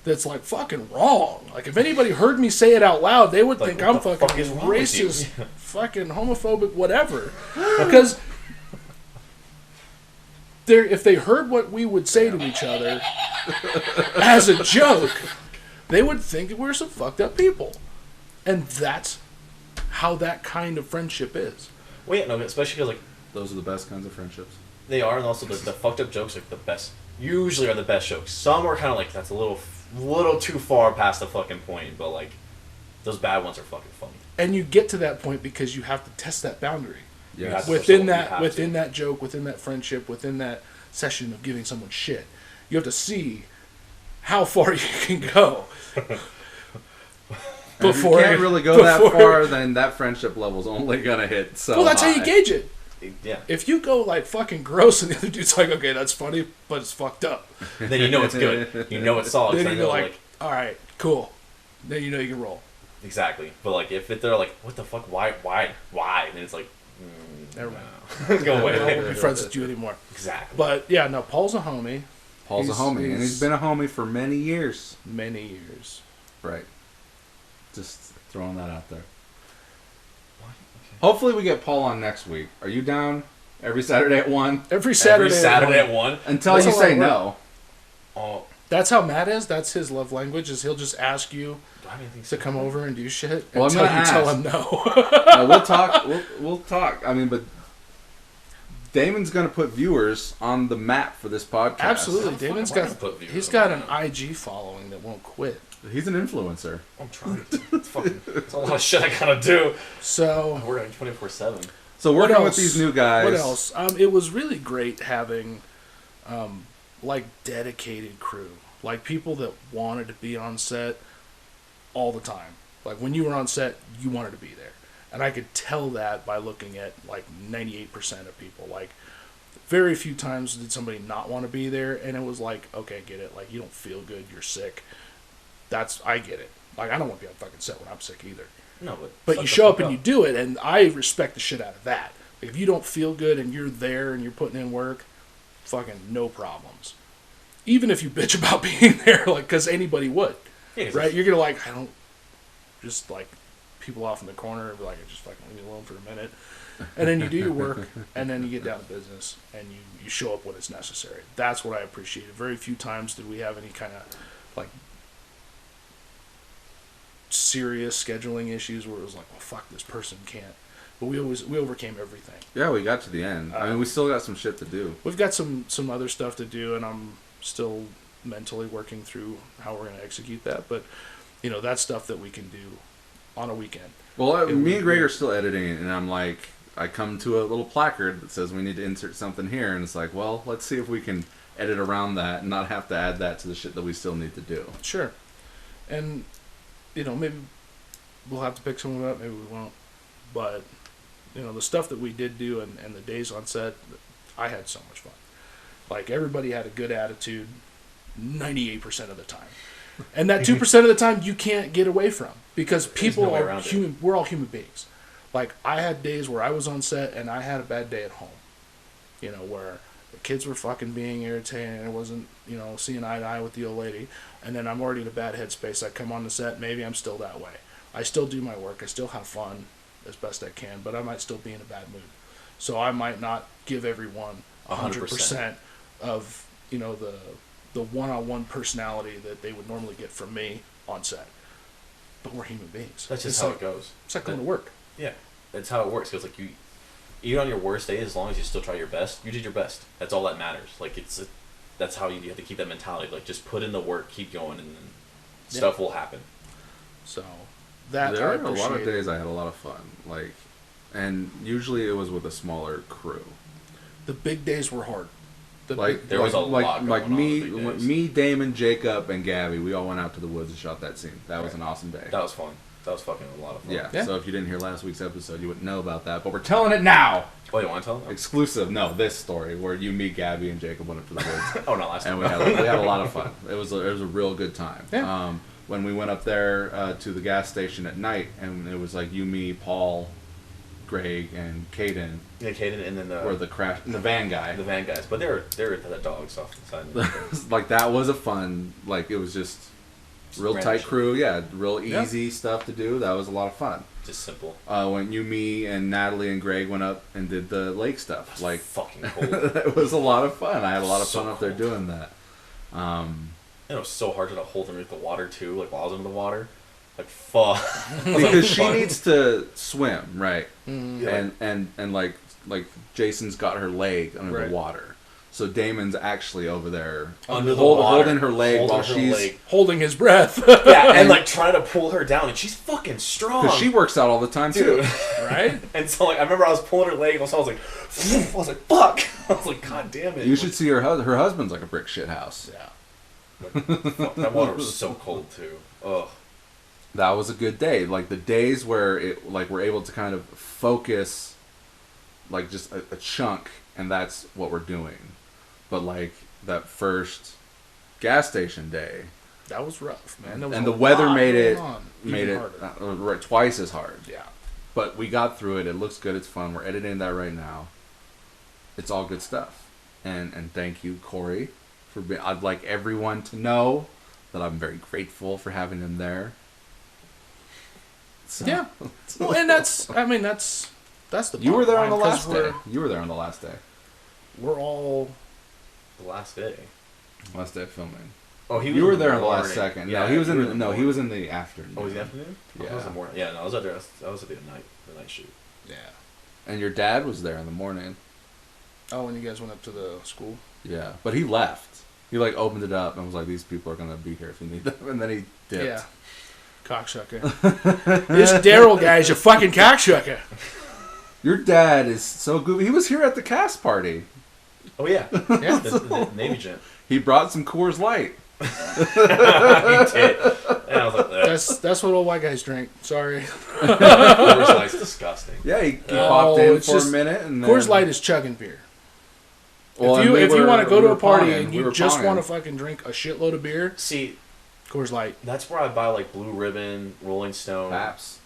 that's like fucking wrong. Like if anybody heard me say it out loud, they would think I'm fucking racist, fucking homophobic, whatever. Because if they heard what we would say to each other as a joke, they would think that we're some fucked up people. And that's how that kind of friendship is. Well, yeah, no, especially because those are the best kinds of friendships. They are, and also the fucked up jokes are the best. Usually are the best jokes. Some are kind of that's a little too far past the fucking point, but those bad ones are fucking funny. And you get to that point because you have to test that boundary. Yes. Within that joke, within that friendship, within that session of giving someone shit, you have to see how far you can go. If you can't really go that far, then that friendship level's only gonna hit so well, that's high. how you gauge it. Yeah. If you go fucking gross and the other dude's like, okay, that's funny, but it's fucked up. Then you know it's good. You know it's solid. Then you go all right, cool. Then you know you can roll. Exactly. But if they're what the fuck, why? And it's never mind. Go away. I won't be friends with you anymore. Exactly. But yeah, no, Paul's a homie. Paul's a homie, and he's been a homie for many years. Many years. Right. Just throwing that out there. Okay. Hopefully we get Paul on next week. Are you down every Saturday at 1? Every Saturday at 1? Until you say no. Oh. That's how Matt is. That's his love language, is he'll just ask you to come over and do shit well, until you tell him no. No, we'll talk. We'll talk. I mean, but Damon's going to put viewers on the map for this podcast. Absolutely. Damon's got an IG following that won't quit. He's an influencer. I'm trying. It's a lot of shit I gotta do. So we're going 24/7. So working with these new guys. What else? It was really great having dedicated crew, people that wanted to be on set all the time. Like when you were on set, you wanted to be there, and I could tell that by looking at 98% of people. Very few times did somebody not want to be there, and it was okay, get it. You don't feel good, you're sick. I get it. I don't want to be on fucking set when I'm sick either. No, but you show up and you do it, and I respect the shit out of that. If you don't feel good and you're there and you're putting in work, fucking no problems. Even if you bitch about being there, because anybody would, right? You're gonna I don't just people off in the corner and be like, just fucking leave me alone for a minute. And then you do your work, and then you get down to business, and you show up when it's necessary. That's what I appreciated. Very few times did we have any kind of, like, serious scheduling issues where it was like, well, fuck, this person can't. But we overcame everything. Yeah, we got to the end. I mean, we still got some shit to do. We've got some other stuff to do, and I'm still mentally working through how we're going to execute that. But, you know, that's stuff that we can do on a weekend. Well, me and Greg are still editing it, and I'm like, I come to a little placard that says we need to insert something here, and it's like, well, let's see if we can edit around that and not have to add that to the shit that we still need to do. Sure. And, you know, maybe we'll have to pick some of them up, maybe we won't. But, you know, the stuff that we did do and the days on set, I had so much fun. Like, everybody had a good attitude 98% of the time. And that 2% of the time you can't get away from. Because people are human. We're all human beings. Like, I had days where I was on set and I had a bad day at home. You know, where the kids were fucking being irritating and I wasn't, you know, seeing eye to eye with the old lady. And then I'm already in a bad headspace. I come on the set, maybe I'm still that way. I still do my work. I still have fun as best I can, but I might still be in a bad mood. So I might not give everyone 100% of, you know, the one-on-one personality that they would normally get from me on set. But we're human beings. That's just how it goes. It's like going to work. Yeah, that's how it works. Because like even on your worst day, as long as you still try your best, you did your best. That's all that matters. Like that's how you have to keep that mentality. Like just put in the work, keep going, and then stuff will happen. So that there were a lot of days I had a lot of fun. Like, and usually it was with a smaller crew. The big days were hard. There was a lot going on. Me, Damon, Jacob, and Gabby, we all went out to the woods and shot that scene. That was an awesome day. That was fun. That was fucking a lot of fun. Yeah. So if you didn't hear last week's episode, you wouldn't know about that. But we're telling it now. Oh, you want to tell them? Exclusive. No, this story where you, me, Gabby, and Jacob went up to the woods. Oh no, last time. And we had a lot of fun. It was a real good time. Yeah. When we went up there to the gas station at night, and it was like you, me, Paul, Greg, and Caden. Yeah, Caden, and then the van guy. The van guys, but they're the dogs off the side. Like that was a fun. Like it was just real tight crew. Yeah, real easy stuff to do. That was a lot of fun. Just simple. When you, me, and Natalie and Greg went up and did the lake stuff. Like fucking cold. It was a lot of fun. I had a lot of fun up there doing that. It was so hard to hold underneath the water too. Like while I was under the water. Like fuck. Because she needs to swim, right? Mm-hmm. Yeah. And like Jason's got her leg under the water. So Damon's actually over there under the water, holding her leg while she's holding his breath. Yeah, and like trying to pull her down, and she's fucking strong. Because she works out all the time too, right? And so like I remember I was pulling her leg, and so I was like, fuck. I was like, god damn it. You should see her husband's like a brick shit house. Yeah. Fuck, that water was so cold too. Ugh. That was a good day. Like the days where we're able to kind of focus, like just a chunk, and that's what we're doing. But like that first gas station day, that was rough, man. And the weather made it harder. Twice as hard. Yeah. But we got through it. It looks good. It's fun. We're editing that right now. It's all good stuff. And thank you, Cory, for being. I'd like everyone to know that I'm very grateful for having him there. So. Yeah. Well, and that's the. You were there on the last day. You were there on the last day. We're all. The last day. Last day of filming. Oh, you were there on the last second. Yeah, no, he was in the afternoon. Oh, was he afternoon? Yeah. I was in the morning. Yeah, no, I was out there. I was at the night shoot. Yeah. And your dad was there in the morning. Oh, when you guys went up to the school? Yeah, but he left. He like opened it up and was like, "These people are gonna be here if you need them," and then he dipped. Yeah. Cocksucker. This Daryl guy's a fucking cocksucker. Your dad is so goofy. He was here at the cast party. Oh yeah, yeah. The Navy gent. He brought some Coors Light. He did. And I was like, that's what old white guys drink. Sorry. Coors Light's disgusting. Yeah, he popped in for a minute, and then... Coors Light is chugging beer. Well, if you want to go to a party and you just ponging. want to fucking drink a shitload of beer, see, Coors Light. That's where I buy like Blue Ribbon, Rolling Stone, Pabst,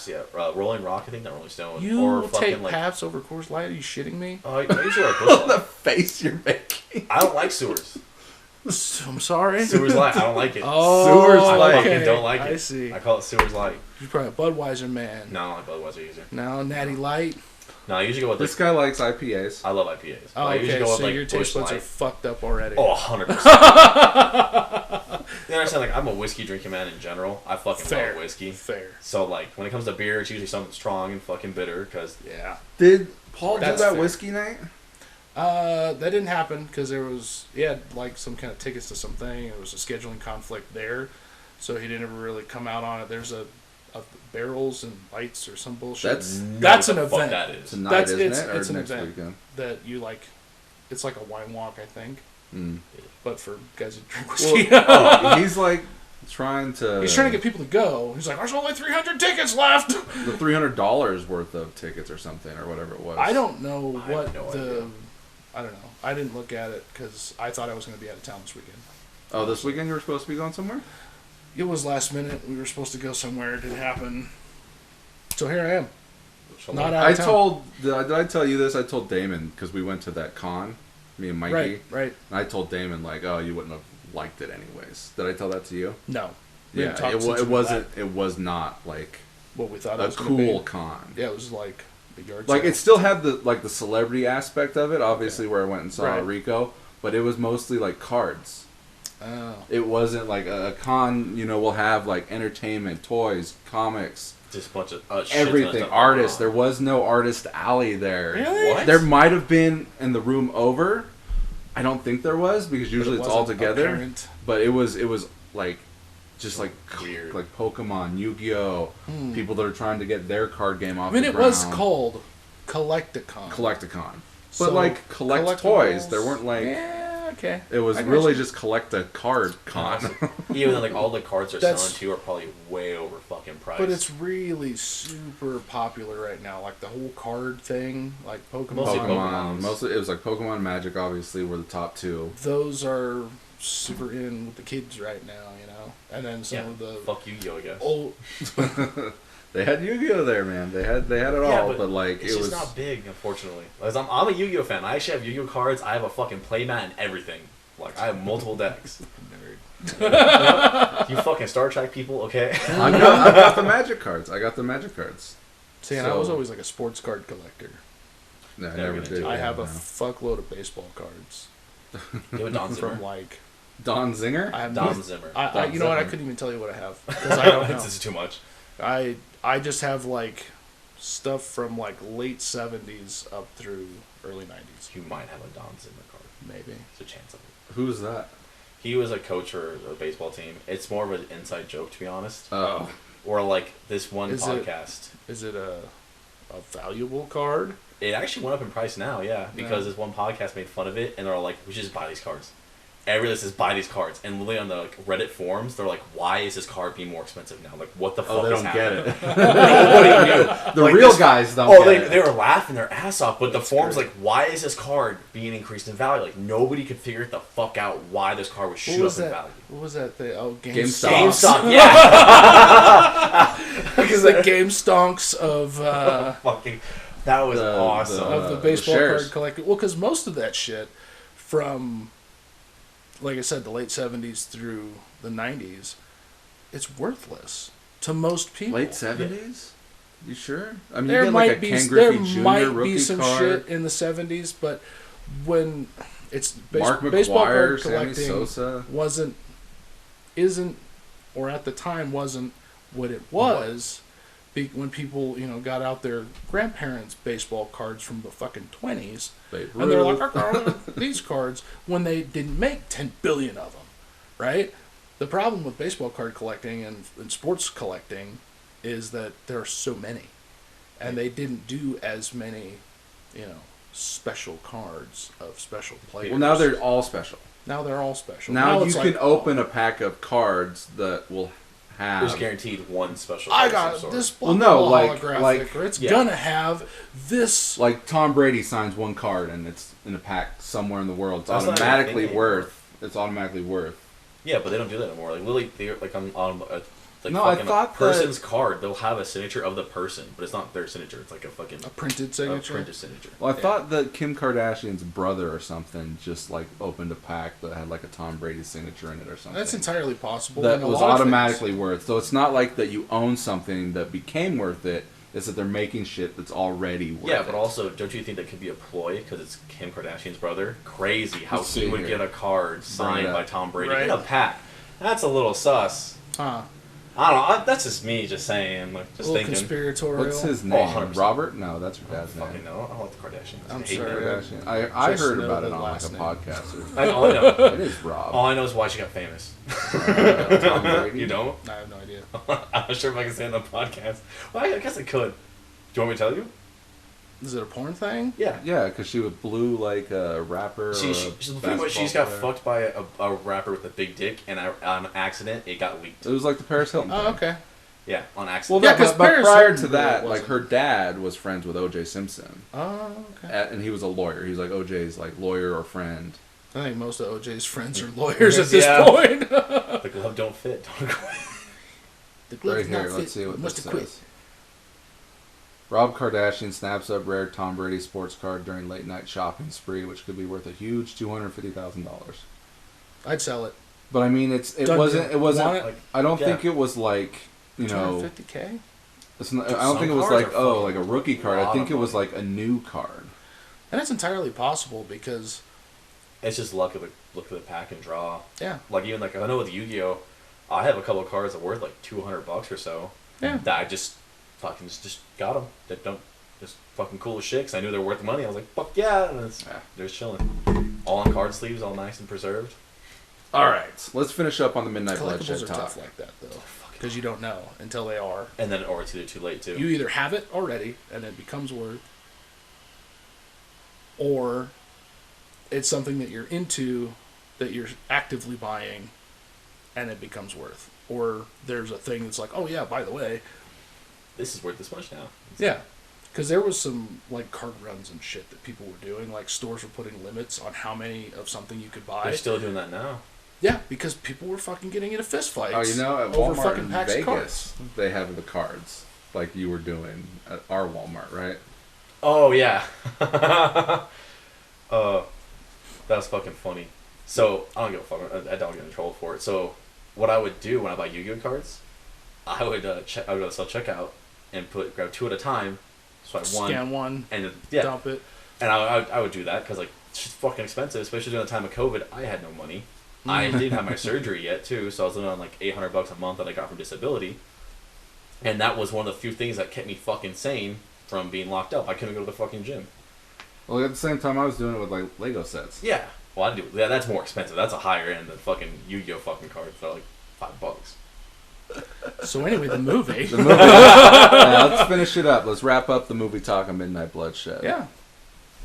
yeah, Rolling Rock. I think not Rolling Stone. You or will fucking take like Pabst over Coors Light? Are you shitting me? I usually like Busch Light. The face you're making. I don't like sewers. I'm sorry. Sewers Light. I don't like it. Oh, Sewers I Light. fucking don't like it. I see. I call it Sewers Light. You're probably a Budweiser man. No, I don't like Budweiser either. No, Natty Light. No, I usually go with This guy likes IPAs. I love IPAs. Oh, I usually okay. go with So your taste Busch buds are Light. fucked up already. Oh, 100%. You understand? Like, I'm a whiskey drinking man in general. I fucking love whiskey. Fair. So, like, when it comes to beer, it's usually something strong and fucking bitter. Because Yeah. Did Paul do That's that fair. whiskey night? That didn't happen because he had like some kind of tickets to something. It was a scheduling conflict there, so he didn't ever really come out on it. There's a barrels and lights or some bullshit. That's an event. That is. Tonight, isn't it? Or It's an next event weekend? that you like. It's like a wine walk, I think, Mm. but for guys who drink Well, whiskey. he's like trying to. He's trying to get people to go. He's like, "There's only 300 tickets left." the $300 worth of tickets or something or whatever it was. I don't know I have what no the. idea. I don't know. I didn't look at it because I thought I was going to be out of town this weekend. Oh, this weekend you were supposed to be going somewhere? It was last minute. We were supposed to go somewhere. It didn't happen. So here I am. Not out of town. Did I tell you this? I told Damon because we went to that con, me and Mikey. Right. And I told Damon like, oh, you wouldn't have liked it anyways. Did I tell that to you? No. We Yeah, haven't talked it since we went wasn't. back. It was not like What we thought it a was gonna cool be. con. Yeah, it was like a yard Like sale. it still had the celebrity aspect of it, obviously, where I went and saw Right. Rico, but it was mostly like cards. Oh. It wasn't like a con. We'll have like entertainment, toys, comics, Just a bunch of shit ton of everything. stuff. Artists. There was no artist alley there. Really? What? There might have been in the room over. I don't think there was because usually it's all wasn't together. apparent. But it was like just like Weird. like Pokemon, Yu-Gi-Oh, people that are trying to get their card game off. I mean, the it was ground. called Collecticon. Collect-a-con. So, But like collect collectibles- toys. There weren't like Yeah, okay. it was I got really you. just collect a card con. Even though like all the cards they're That's- selling to are probably way over fucking priced. But it's really super popular right now. Like the whole card thing, like Pokemon. Mostly Pokemon. Pokemons. Mostly it was like Pokemon and Magic obviously were the top two. Those are super in with the kids right now, And then some yeah. of the Fuck Yu-Gi-Oh, I guess. old. They had Yu-Gi-Oh there, man. They had it all, but like it's it just was not big, unfortunately. Like, I'm a Yu-Gi-Oh fan. I actually have Yu-Gi-Oh cards. I have a fucking playmat and everything. Like I have multiple decks. You fucking Star Trek people, okay? I got the Magic cards. See, and I was always like a sports card collector. No, I Never never gonna did. do it. I have a no. fuckload of baseball cards You have a Don Zimmer. from like. Don Zinger. I have Don Zimmer. I you know what? I Zimmer. couldn't even tell you what I have because I don't know. This is too much. I just have like stuff from like late 70s up through early 90s, You might have a Don Zimmer card. maybe. There's a chance of it. Who's that? He was a coach for a baseball team. It's more of an inside joke, to be honest. Oh, Or like this one Is it- podcast. Is it a valuable card? It actually went up in price now, yeah, because this one podcast made fun of it, and they're all like, "We should just buy these cards." Everybody says buy these cards, and literally on the like, Reddit forums, they're like, "Why is this card being more expensive now? Like, what the fuck they is don't get happening?" it. Nobody knew. The Like, real this- guys don't. Oh, get they it. were laughing their ass off, but the That's forums great. like, "Why is this card being increased in value?" Like nobody could figure it the fuck out why this card would shoot up in value. What was that? Oh, GameStop. GameStop, yeah. Because the game stonks of Fucking, that was awesome. of the the baseball shares. card collector. Well, because most of that shit from, like I said, the late 70s through the 90s, it's worthless to most people. Late 70s? You sure? I mean, There you get might like a be Ken there Griffey Jr. might rookie be some card. shit in the 70s, but when it's Mark baseball McGuire, card Sammy collecting Sosa. isn't, or at the time wasn't what it was. When people, got out their grandparents' baseball cards from the fucking 20s, Babe and they're Ruth. like, "Oh, these cards," when they didn't make 10 billion of them, right? The problem with baseball card collecting and sports collecting is that there are so many, and they didn't do as many, special cards of special players. Well, now they're all special. Now they're all special. Now you it's can like, open a pack of cards that will have. There's guaranteed one special. I card of got some sort. this Well, blah, no, blah, like- holographic, like- or it's yeah. gonna have this. Like Tom Brady signs one card and it's in a pack somewhere in the world. It's That's not automatically even a thing worth. It's automatically worth. Yeah, but they don't do that anymore. Like literally, they're like on like No, I fucking thought a person's card. They'll have a signature of the person, but it's not their signature. It's like a fucking printed signature. A printed signature. Well, I thought that Kim Kardashian's brother or something just like opened a pack that had like a Tom Brady signature in it or something. That's entirely possible. That was automatically worth. So it's not like that you own something that became worth it. It's that they're making shit that's already worth it. Yeah, but also, don't you think that could be a ploy because it's Kim Kardashian's brother? Crazy how he would get a card signed by Tom Brady in a pack. That's a little sus. Huh. I don't know. That's just me just saying. Like, just thinking. Conspiratorial. What's his name? 100%. Robert? No, that's your dad's I don't fucking name. know. I don't like the Kardashians. I'm I hate sorry. them. Kardashian. I heard know about the it on like a last name. podcast. All I know. It is Rob. All I know is why she got famous. Tom Brady? You don't? I have no idea. I'm not sure if I can say it on the podcast. Well, I guess I could. Do you want me to tell you? Is it a porn thing? Yeah. Yeah, because she would blew like a rapper. She's pretty much she's got fucked by a rapper with a big dick, and on accident it got leaked. It was like the Paris Hilton thing. Oh, okay. Yeah, on accident. Well, Yeah, 'cause but Paris prior Hilton to that, really like her dad was friends with O.J. Simpson, Oh, okay. and he was a lawyer. He was like O.J.'s like lawyer or friend. I think most of OJ's friends are lawyers at this Yeah. point. The glove don't fit. Don't quit. The glove Right does here, not let's fit. see what Must this have quit. says. Rob Kardashian snaps up rare Tom Brady sports card during late night shopping spree, which could be worth a huge $250,000. I'd sell it. But I mean, it wasn't. Want it? Like, I don't yeah. think it was like, you know. $250K? It's not, I don't Some think it was cards like are like a rookie card. I lot think of it was money. like a new card. And that's entirely possible because, It's just luck of the pack and draw. yeah. Like even like I know with Yu-Gi-Oh, I have a couple of cards that are worth like $200 or so. Yeah. That I just fucking just got them. That don't just fucking cool as shit. 'Cause I knew they were worth money. I was like, fuck yeah, and they're just chilling. All on card sleeves, all nice and preserved. All right, let's finish up on the Midnight Collectibles Bloodshed are talk. tough like that, though. Because you don't know until they are. And then or it's either too late too. You either have it already and it becomes worth, or it's something that you're into, that you're actively buying, and it becomes worth. Or there's a thing that's like, oh yeah, by the way. This is worth this much now. Yeah. Because there was some like card runs and shit that people were doing. Like stores were putting limits on how many of something you could buy. They're still doing that now. Yeah, because people were fucking getting into fist fights. Oh, you know, at over Walmart fucking in packs of Vegas, cards. they have the cards like you were doing at our Walmart, right? Oh yeah. That's fucking funny. So I don't give a fuck. I don't get in trouble for it. So what I would do when I buy Yu-Gi-Oh cards, I would I would go to self checkout and grab two at a time. So I Scan one, and dump it. And I would do that because like it's just fucking expensive, especially during the time of COVID. I had no money. I didn't have my surgery yet too, so I was living on like $800 a month that I got from disability, and that was one of the few things that kept me fucking sane from being locked up. I couldn't go to the fucking gym. Well, at the same time, I was doing it with like Lego sets. Yeah, well, I do. Yeah, that's more expensive. That's a higher end than fucking Yu-Gi-Oh fucking cards. They're like $5. So anyway, the movie. The movie. Let's finish it up. Let's wrap up the movie talk on Midnight Bloodshed. Yeah.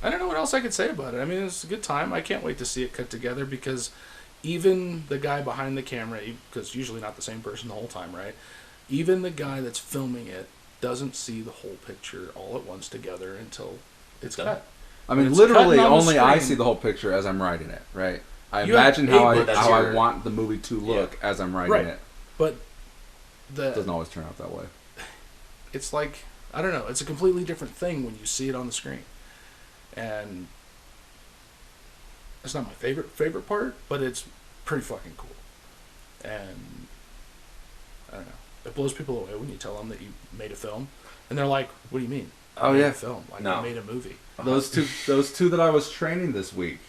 I don't know what else I could say about it. I mean, it's a good time. I can't wait to see it cut together because even the guy behind the camera, because usually not the same person the whole time, right? Even the guy that's filming it doesn't see the whole picture all at once together until it's cut. I mean, It's literally, cutting on the only I screen. see the whole picture as I'm writing it, right? I You imagine have how eight- I That's how I your- want the movie to look as I'm writing Right. it. But It doesn't always turn out that way. it's like, I don't know, it's a completely different thing when you see it on the screen. And it's not my favorite part, but it's pretty fucking cool. And I don't know, it blows people away when you tell them that you made a film, and they're like, "What do you mean?" I Oh, made yeah. a film. Like No. I made a movie. Those two that I was training this week.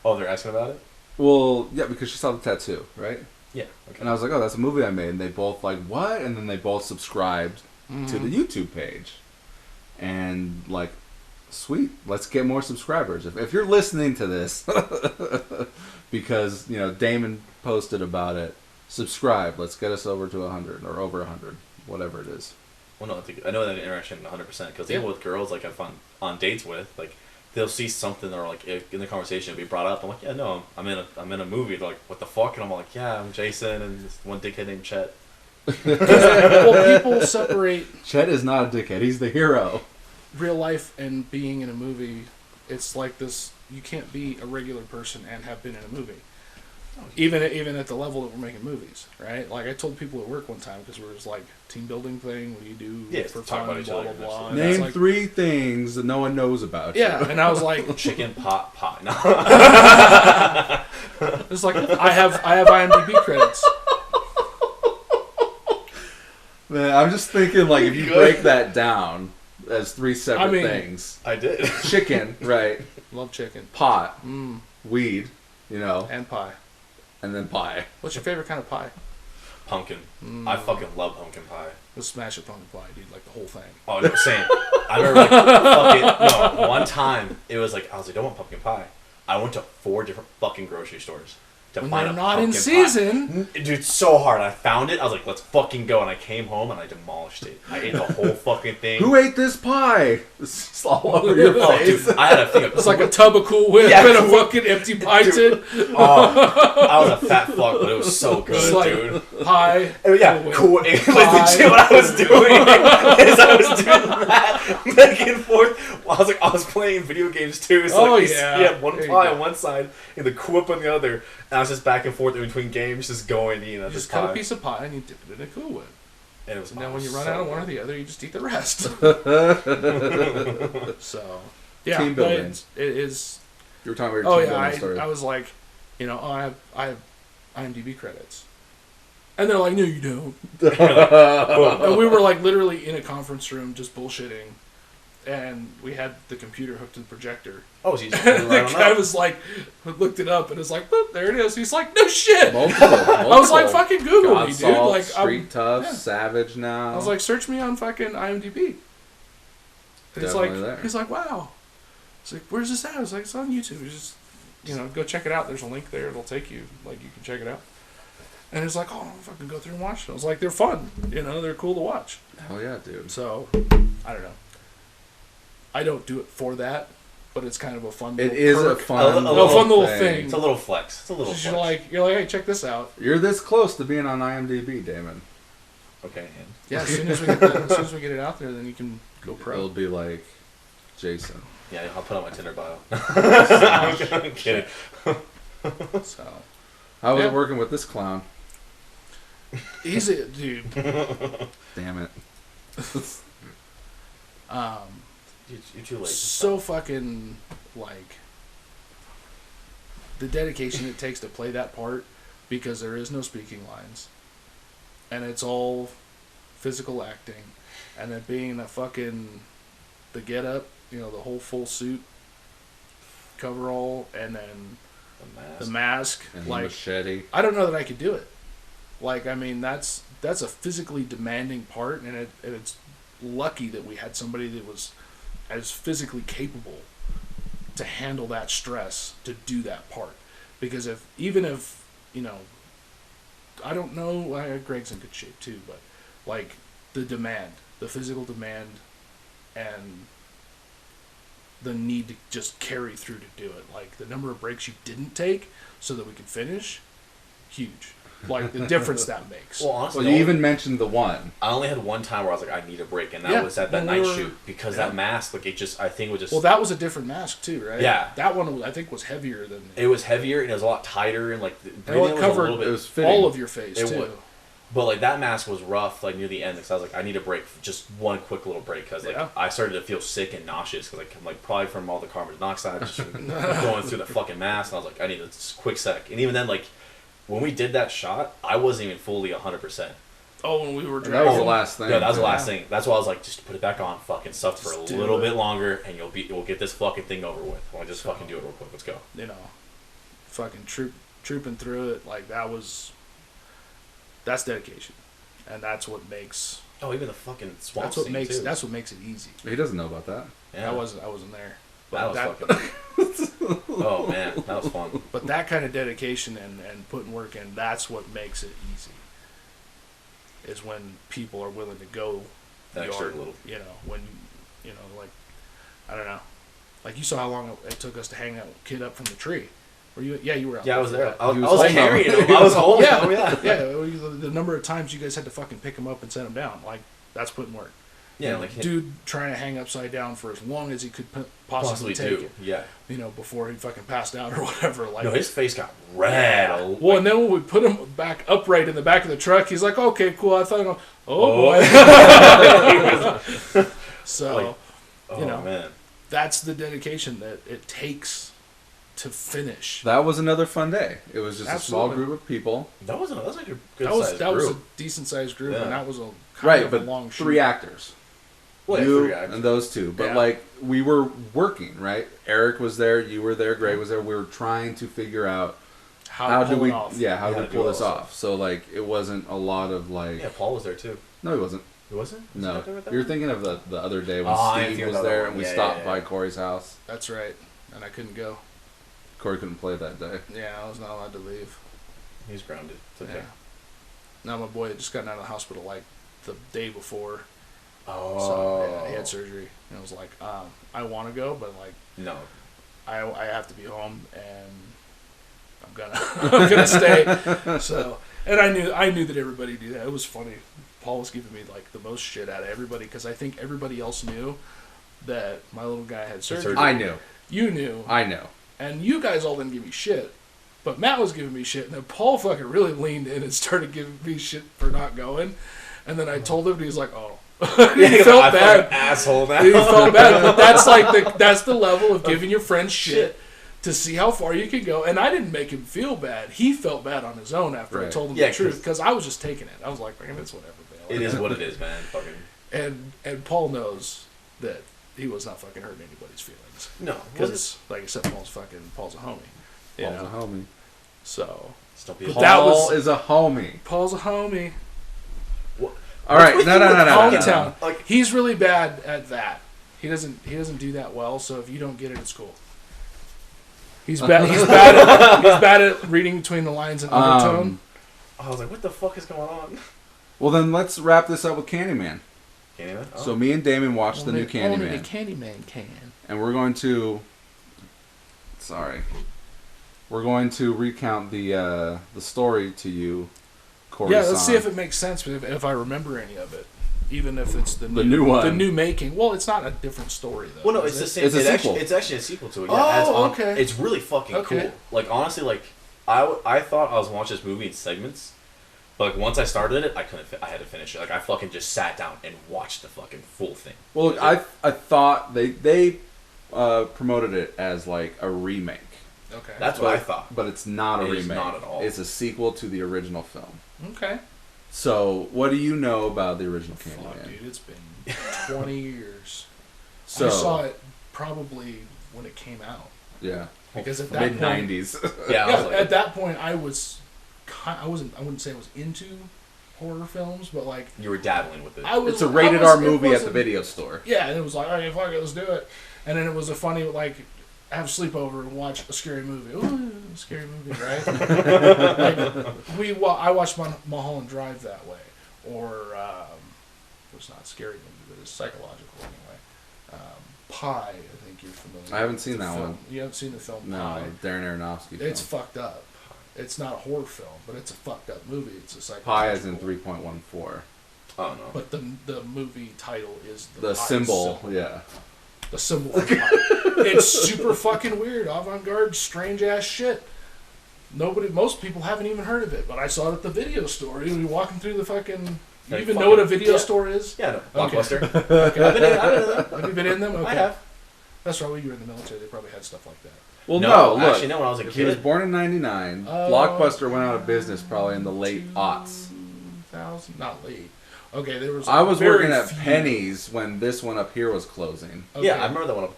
Oh, they're asking about it? Well, yeah, because she saw the tattoo, right? Yeah. Okay. And I was like, "Oh, that's a movie I made." And they both like, "What?" And then they both subscribed to the YouTube page, and like, sweet, let's get more subscribers. If you're listening to this, because you know Damon posted about it, subscribe. Let's get us over to 100 or over 100, whatever it is. Well, no, I know that interaction 100% because even with girls like I've on dates with, like they'll see something or like in the conversation it'll be brought up. I'm like, yeah, no, I'm in a movie. They're like, what the fuck? And I'm like, yeah, I'm Jason and this one dickhead named Chet. Well, people separate Chet is not a dickhead. He's the hero. real life and being in a movie. It's like this: you can't be a regular person and have been in a movie. Even at the level that we're making movies, right? Like I told people at work one time because it was like team building thing. What do you do for fun? About blah blah blah. Name like, 3 things that no one knows about. Yeah, you. and I was like, chicken pot. No. It's like I have IMDb credits. Man, I'm just thinking like if you break that down as 3 separate things. I did. Chicken, right? Love chicken. Pot. Weed, and pie. And then pie. What's your favorite kind of pie? Pumpkin. I fucking love pumpkin pie. Let's smash a pumpkin pie, dude. Like the whole thing. Oh, no, same. I remember, fucking, one time, it was like, I was like, I want pumpkin pie. I went to 4 different fucking grocery stores to when find they're a not in pumpkin season. pie. Dude, so hard. I found it. I was like, let's fucking go. And I came home and I demolished it. I ate the whole fucking thing. Who ate this pie? This is all over your face. Dude, I had a thing of It's like a tub of Cool Whip and a fucking empty pie tin. Oh, I was a fat fuck, but it was so good, like, dude. Pie. Yeah, cool. Like, legit, what I was doing is I was doing that back and forth. I was playing video games too. So you had one pie on one side and the Cool Whip on the other. And I was just back and forth in between games, just going, You just cut a piece of pie and you dip it in a Cool Whip. And it was. And then when you run out of one or the other, you just eat the rest. So, yeah, Team building. It is. You were talking about your team building story. I was like, I have IMDb credits. And they're like, no, you don't. And we were like literally in a conference room just bullshitting. And we had the computer hooked to the projector. Oh, so you just and the guy was like, looked it up and was like, boop, there it is. He's like, no shit. Multiple. I was like, fucking Google me, dude. Salt, like, Street Tough, Savage now. I was like, search me on fucking IMDb. And he's like, wow. It's like, where's this at? I was like, it's on YouTube. It's just, go check it out. There's a link there. It'll take you. Like, you can check it out. And it's like, oh, I'll fucking go through and watch it. I was like, they're fun. They're cool to watch. Hell yeah, dude. So, I don't know. I don't do it for that, but it's kind of a fun little perk. It is a fun little thing. It's a little flex. It's a little flex. You're like, hey, check this out. You're this close to being on IMDb, Damon. Okay. Yeah, as soon as we get it out there, then you can go pro. It'll be like Jason. Yeah, I'll put on my Tinder bio. I'm kidding. So, how was it working with this clown? He's a dude. Damn it. You're too late. So fucking like the dedication it takes to play that part, because there is no speaking lines, and it's all physical acting, and then being the get up, the whole full suit, coverall, and then the mask, and like the machete. I don't know that I could do it. Like, I mean, that's a physically demanding part, and it's lucky that we had somebody that was as physically capable to handle that stress to do that part. Because if I don't know, Greg's in good shape too, but like the physical demand, and the need to just carry through to do it, like the number of breaks you didn't take so that we could finish, huge. Like the difference that makes. Well, honestly, you even mentioned the one. I only had one time where I was like, I need a break, and that was at that night shoot, because that mask, like, I think it was just. Well, that was a different mask too, right? Yeah. That one I think was heavier than. It was heavier and it was a lot tighter, and like breathing was covered a little bit. It was fitting. All of your face too. But like that mask was rough, like near the end, because I was like, I need a break, just one quick little break, because like I started to feel sick and nauseous, because like I'm like probably from all the carbon monoxide just going through the fucking mask, and I was like, I need a quick sec, and even then like. When we did that shot, I wasn't even fully 100%. Oh, when we were driving? That was the last thing. Yeah, that was the last thing. That's why I was like, just put it back on, fucking stuff for a little bit longer, and we'll get this fucking thing over with. We'll just fucking do it real quick. Let's go. Fucking trooping through it, like that's dedication, and that's what makes. Oh, even the fucking swamp scene too. That's what makes it easy. He doesn't know about that. Yeah. I wasn't there. But that was fucking. Oh man, that was fun. But that kind of dedication and putting work in, that's what makes it easy. Is when people are willing to go that extra little. When like I don't know, like you saw how long it took us to hang that kid up from the tree. Were you? Yeah, you were out. Yeah, I was there. I was was carrying him. I was holding him. Yeah. The number of times you guys had to fucking pick him up and set him down, like that's putting work. Yeah, like dude trying to hang upside down for as long as he could possibly take do. it. Yeah. You know, before he fucking passed out or whatever. Like, no, his face got red. Yeah. Well, and then when we put him back upright in the back of the truck, he's like, "Okay, cool." I thought, boy. So, like, you know, man. that's the dedication that it takes to finish. That was another fun day. It was just Absolutely. a small group of people. That was a good sized That was a group. decent sized group, Yeah. and that was a kind Right, of a but long shoot. 3 actors. Well, yeah, You 3 actors. and those 2. But, Yeah. like, we were working, right? Eric was there. You were there. Greg was there. We were trying to figure out how do we... off. Yeah, how Yeah, do we how to pull do this all off? So, like, it wasn't a lot of, like... Yeah, Paul was there too. No, he wasn't. He wasn't? Was he No. not there with that You're one? thinking of the other day when Oh, I Steve think was another there one. and we Yeah, stopped yeah, by yeah. Cory's house. That's right, and I couldn't go. Cory couldn't play that day. Yeah, I was not allowed to leave. He's grounded. It's okay. Yeah. Now my boy had just gotten out of the hospital like the day before. Oh. So yeah, he had surgery, and I was like, I want to go, but like, No. I have to be home, and I'm gonna stay. So, and I knew that everybody do that. It was funny. Paul was giving me like the most shit out of everybody because I think everybody else knew that my little guy had surgery. I knew. You knew. I know. And you guys all didn't give me shit. But Matt was giving me shit. And then Paul fucking really leaned in and started giving me shit for not going. And then I told him, and he was like, oh. He felt bad. Asshole now. He felt bad. But that's like that's the level of giving your friends shit to see how far you can go. And I didn't make him feel bad. He felt bad on his own after I Right. told him Yeah, the truth. Because I was just taking it. I was like, man, it's whatever, Bill. It is what it is, man. Fucking. And Paul knows that he was not fucking hurting anybody's feelings. No. Because, like I said, Paul's a homie. You Paul's know? a homie. So, Stop But being that Paul was- is a homie. Paul's a homie. All right, no. Hometown. Like- He's really bad at that. He doesn't do that well. So if you don't get it, it's cool. He's bad. He's bad at reading between the lines and undertone. I was like, what the fuck is going on? Well, then let's wrap this up with Candyman. Candyman? Oh. So me and Damon watched the new Only Candyman, the Candyman can. and we're going to. Sorry. We're going to recount the story to you, Cory. Yeah, let's see if it makes sense. If I remember any of it, even if it's the new one, the new making. Well, it's not a different story though. Well, no, is it's it? the same. It's a sequel. It's actually a sequel to it. Yeah, Oh, it has okay. It's really fucking Okay. cool. Like, honestly, like, I thought I was watching this movie in segments, but like, once I started it, I couldn't. I had to finish it. Like, I fucking just sat down and watched the fucking full thing. Well, look, I thought they promoted it as like a remake. Okay. That's what I thought. But it's not a It remake. is not at all. It's a sequel to the original film. Okay. So, what do you know about the original Fuck, Candyman? dude, it's been 20 years. So, I saw it probably when it came out. Yeah. Because at that Mid point, '90s. Yeah, I was like, at that point, I wouldn't say I was into horror films, but like you were dabbling with it. I was. It's a I rated was- R it movie at the wasn't- video store. Yeah, and it was like, all right, fuck it, let's do it. And then it was a funny like have a sleepover and watch a scary movie. Ooh, scary movie, right? I watched Mulholland Drive that way, or it's not a scary movie, but it's psychological anyway. Pie, I think you're familiar. I haven't with seen the that film. one. You haven't seen the film No, Pie? Darren Aronofsky film. It's fucked up. It's not a horror film, but it's a fucked up movie. It's a psychological. Pi is in 3.14. Oh no. But the movie title is The Pi symbol, yeah. The symbol. Of Pi. It's super fucking weird, avant-garde, strange ass shit. Most people haven't even heard of it, but I saw it at the video store. We were walking through the fucking. You even know what a video store is? Yeah, no. Okay. Blockbuster. Okay. I've been in them. Have you been in them? Okay. I have. That's right. When you were in the military, they probably had stuff like that. Well, No, no, look. actually, no. When I was a He was kid, born in '99. Blockbuster went out of business probably in the late aughts. 2000, not late. Okay, there was. I was very working at few. Penny's when this one up here was closing. Okay. yeah, I remember that one.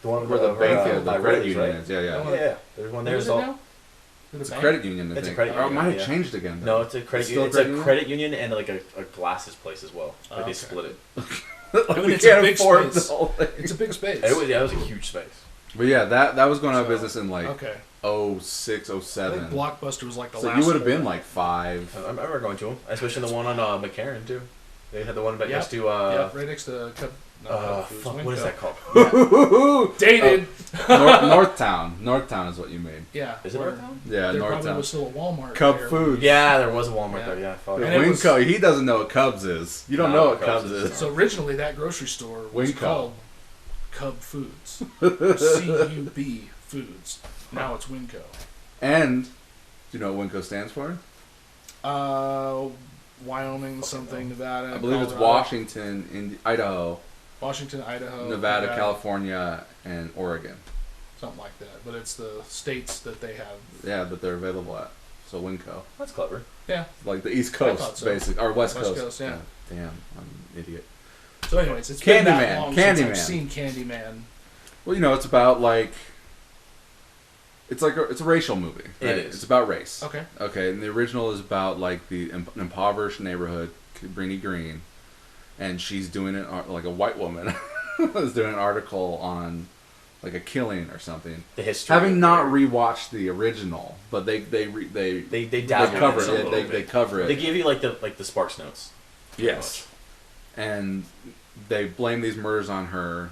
The one Where the bank is, the credit union is. Yeah, That yeah. one- Yeah, there's one What there. is it now? Is it It's a bank? credit union, I It's a think. credit Or it union, might have yeah. changed again. No, it's a credit It's still union. It's a credit credit union and like a glasses place as well. Like Oh, they okay. split it. I mean, We it's a can't big afford space. the whole thing. It's a big space. It was a huge space. But yeah, that was going out of So, business in like okay. 06, I think 07. Blockbuster was like the So last. you would have been one. like 5. I remember going to them, especially the one on McCarran too. They had the one right Yep. next to Yeah, right next to Foods, what is that called? Dated. Northtown is what you made. Yeah. Is it Northtown? Yeah, there probably Northtown. was still a Walmart. Cub there. Foods. Yeah, there was a Walmart there. Yeah, fuck. Winco. He doesn't know what Cubs is. You don't know what Cubs is. So originally, that grocery store was Winco. called Cub Foods. C-U-B Foods. Now it's Winco. And do you know what Winco stands for? Wyoming, something, Nevada. I believe it's Colorado. Washington, Idaho, Washington, Idaho, Nevada, California, and Oregon. something like that. But it's the states that they have. Yeah, that they're available at. So Winco. That's clever. Yeah. Like the East thought Coast, so. basically. Or West West Coast. Coast, yeah. Damn, I'm an idiot. So anyways, it's been that Candyman, long since I've Candyman. seen Candyman. Well, it's about like... It's a racial movie. Right? It is. It's about race. Okay. Okay, and the original is about like the impoverished neighborhood, Cabrini Green, and she's doing it like a white woman is doing an article on like a killing or something. The history. Having not rewatched the original, but they dabble cover in it. a little They bit. cover it. They give you like the Sparks notes. Yes, and they blame these murders on her.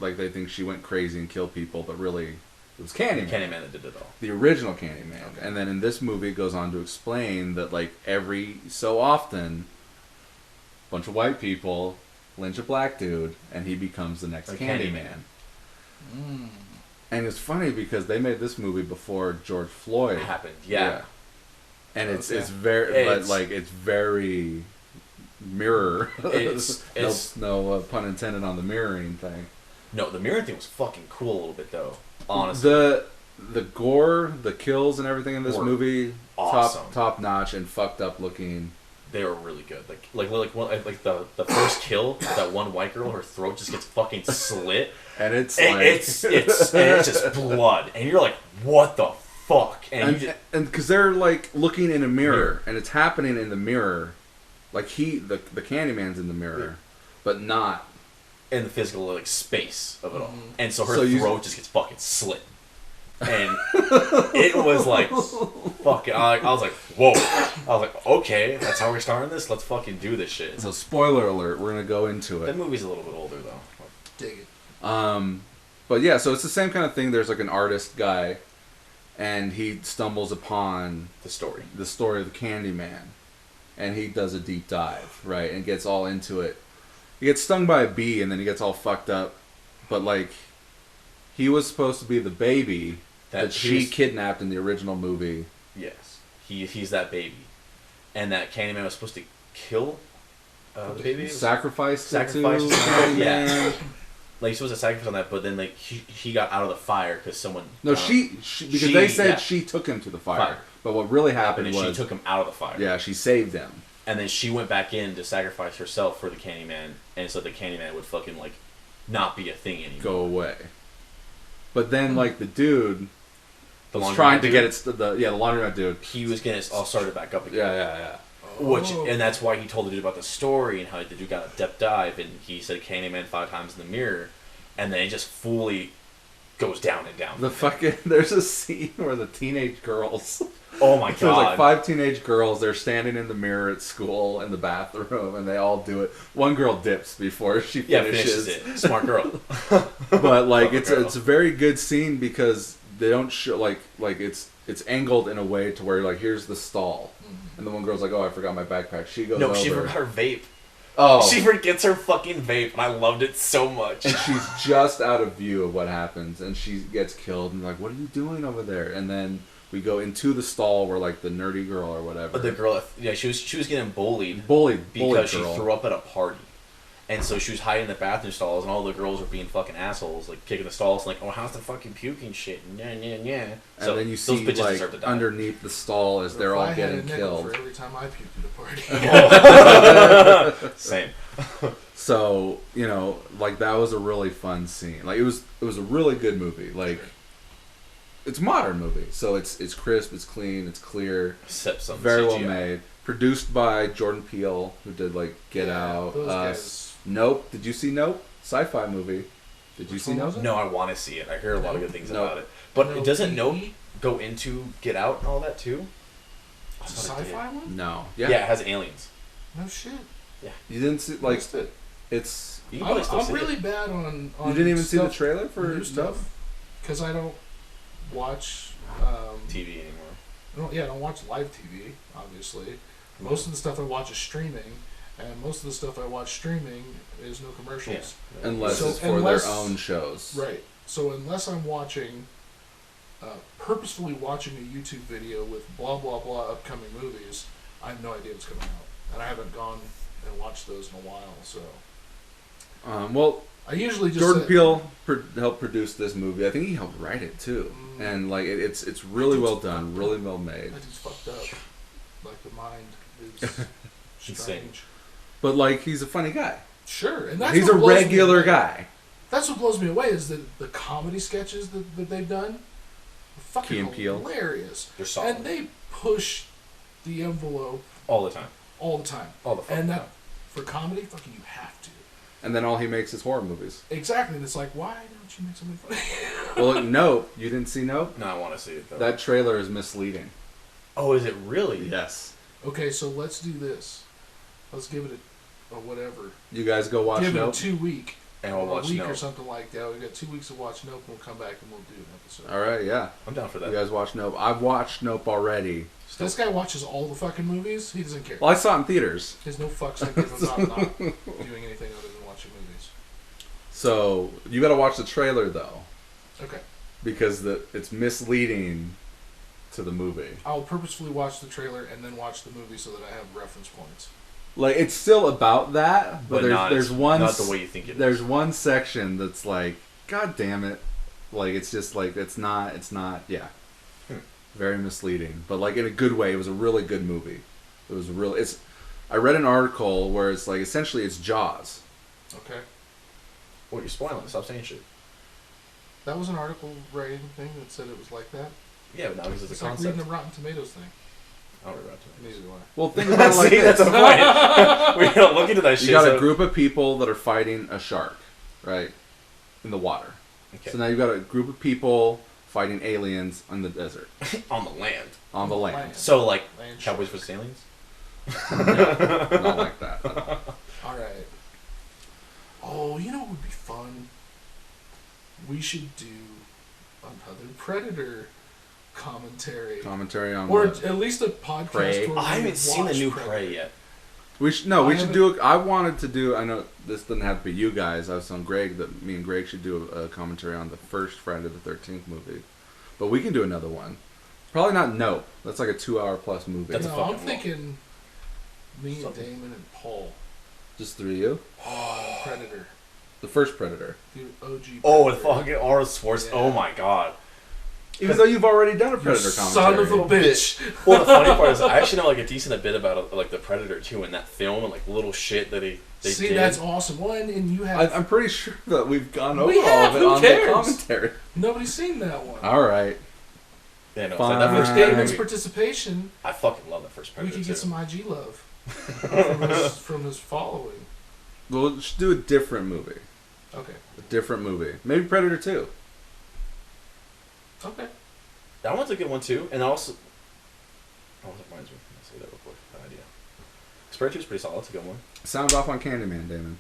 Like they think she went crazy and killed people, but really it was Candyman. Candyman that did it all. The original Candyman. Okay. And then in this movie it goes on to explain that like every so often a bunch of white people lynch a black dude and he becomes the next Like Candyman. Mm. And it's funny because they made this movie before George Floyd It happened. Yeah. And it's Okay. it's very it's very mirror. It's no pun intended on the mirroring thing. No, the mirror thing was fucking cool a little bit though. Honestly. The gore, the kills, and everything in this Were movie, awesome. top notch and fucked up looking. They were really good. Like the first kill, that one white girl, her throat just gets fucking slit, And it's and like it's just blood, and you're like, what the fuck? And you just, and because they're like looking in a mirror, and it's happening in the mirror, like the Candyman's in the mirror, but not. in the physical like space of it all, Mhm. and so her So throat just gets fucking slit, and it was like fucking. I was like, whoa! I was like, okay, that's how we're starting this. Let's fucking do this shit. So spoiler alert, we're gonna go into That it. movie's a little bit older though. Dig it. But yeah, so it's the same kind of thing. There's like an artist guy, and he stumbles upon The story. the story of the Candyman, and he does a deep dive, right, and gets all into it. He gets stung by a bee, and then he gets all fucked up. But like, he was supposed to be the baby that she kidnapped in the original movie. Yes, he's that baby, and that Candyman was supposed to kill the baby. Sacrificed it to Sacrifice. Candyman. Yeah. Like he's supposed to sacrifice on that, but then like he got out of the fire because someone. No, she because they said she took him to the fire. But what really happened and was she took him out of the fire. yeah, she saved him. And then she went back in to sacrifice herself for the Candyman, and so the Candyman would fucking like not be a thing anymore. Go away. But then like the dude The was laundromat trying to dude, get it. The laundromat dude. He was getting it all started back up again. Yeah. And that's why he told the dude about the story and how the dude got a depth dive, and he said Candyman 5 times in the mirror, and then it just fully goes down and down. The fucking there's a scene where the teenage girls. Oh my god! There's like 5 teenage girls. They're standing in the mirror at school in the bathroom, and they all do it. One girl dips before she finishes. it. Smart girl. But like Clever girl. it's a very good scene because they don't show like it's angled in a way to where like here's the stall, and the one girl's like, oh, I forgot my backpack. She goes No, over. she forgot her vape. Oh, She forgets her fucking vape, and I loved it so much. and she's just out of view of what happens, and she gets killed. And like, what are you doing over there? And then we go into the stall where like the nerdy girl or whatever. The girl, yeah, she was getting bullied bullied because she girl. threw up at a party, and so she was hiding in the bathroom stalls, and all the girls were being fucking assholes, like kicking the stalls, like, oh, how's the fucking puking shit? Yeah. And So then you those see bitches like deserve to die. underneath the stall as they're If all I had getting a nickel killed. for every time I puked at a party. Same. So like that was a really fun scene. Like it was a really good movie. Like it's a modern movie, so it's crisp, it's clean, it's clear, Except some very well CGI. made. Produced by Jordan Peele, who did like Get Out, those Us, guys. Nope. Did you see Nope? Sci-fi movie. Did you Which see one Nope? was it? No, I want to see it. I hear a lot of good things No. about it. But No, it doesn't Nope E? go into Get Out and all that too? It's a sci-fi one? No. Yeah, Yeah. it has aliens. No shit. You didn't see like Missed it. It's. You can probably still I'm see really it. bad on You didn't even see the stuff, trailer for new stuff because I don't watch TV anymore. I don't watch live TV. Obviously, most of the stuff I watch is streaming, and most of the stuff I watch streaming is no commercials. Yeah. Unless So it's for unless- their own shows. Right. So unless I'm watching, purposefully watching a YouTube video with blah blah blah upcoming movies, I have no idea what's coming out, and I haven't gone and watched those in a while. So Well, I usually just Jordan Peele helped produce this movie. I think he helped write it too, Mm. and like it's really well done, really well made. That dude's fucked up. Like the mind is Insane. strange. But like he's a funny guy. Sure, and that's He's what a blows me regular away. guy. That's what blows me away is the comedy sketches that they've done are fucking Key and Peele. hilarious. They're solid. And they push the envelope All the time. all the time. All the fucking And time. that for comedy, fucking you have to. And then all he makes is horror movies. Exactly. And it's like, why don't you make something funny? Well, look, Nope. You didn't see Nope? No, I want to see it though. That trailer is misleading. Oh, is it really? Yes. Okay, so let's do this. Let's give it a whatever. You guys go watch give Nope. it a 2 week. And we'll or watch a week Nope. or something like that. We got 2 weeks to watch Nope, and we'll come back and we'll do an episode. All right, yeah. I'm down for that. You guys watch Nope. I've watched Nope already. This guy watches all the fucking movies. He doesn't care. Well, I saw it in theaters. There's no fucks I give about not doing anything other than watching movies. So you got to watch the trailer though, Okay. because it's misleading to the movie. I'll purposefully watch the trailer and then watch the movie so that I have reference points. Like it's still about that, but there's one not the way you think it is. There's one section that's like, God damn it, like it's just like it's not yeah, very misleading, but like in a good way. It was a really good movie. It was I read an article where it's like essentially it's Jaws. Okay. What, you're spoiling. Stop saying shit. That was an article writing thing that said it was like that. Yeah, but now because it's It's a like concept. reading the Rotten Tomatoes thing. I don't read that. Neither do I. Well, think about it like See, this. that's a point. We don't look into that shit. You got so- a group of people that are fighting a shark, right, in the water. Okay. So now you've got a group of people fighting aliens in the desert, on the land. on the land. So, like, Land Cowboys shark. vs. Aliens? No, not like that. Alright. Oh, you know what would be fun? We should do another Predator commentary. Commentary on Or what? at least a podcast Prey. where I we haven't seen the watch new Predator. Prey yet. We should do. I wanted to do. I know this doesn't have to be you guys. I was telling Greg that me and Greg should do a commentary on the first Friday the 13th movie, but we can do another one. Probably not Nope. That's like a 2-hour plus movie. That's a No, fucking I'm thinking me and Something. Damon and Paul Just 3 of you. on Predator. The first Predator. The OG Oh, Predator. with fucking Arnold Schwarzenegger. Yeah. Oh my god. Even though you've already done a You Predator son commentary. of a bitch. Well, the funny part is I actually know like a decent bit about like the Predator too in that film and like little shit that they See, did. that's awesome. One, and you have... I'm pretty sure that we've gone over We all have, of it who on cares? the commentary. Nobody's seen that one. All right. Yeah, no, Fine. that With first Damon's Damon's movie, participation, I fucking love that first we Predator could get too. some IG love from his following. We'll just do a different movie. Okay. A different movie. Maybe Predator 2. Okay. That one's a good one too, and also. Oh, that reminds me. I'll say that real quick. Bad idea. Predator 2 is pretty solid. It's a good one. Sound off on Candyman, Damon.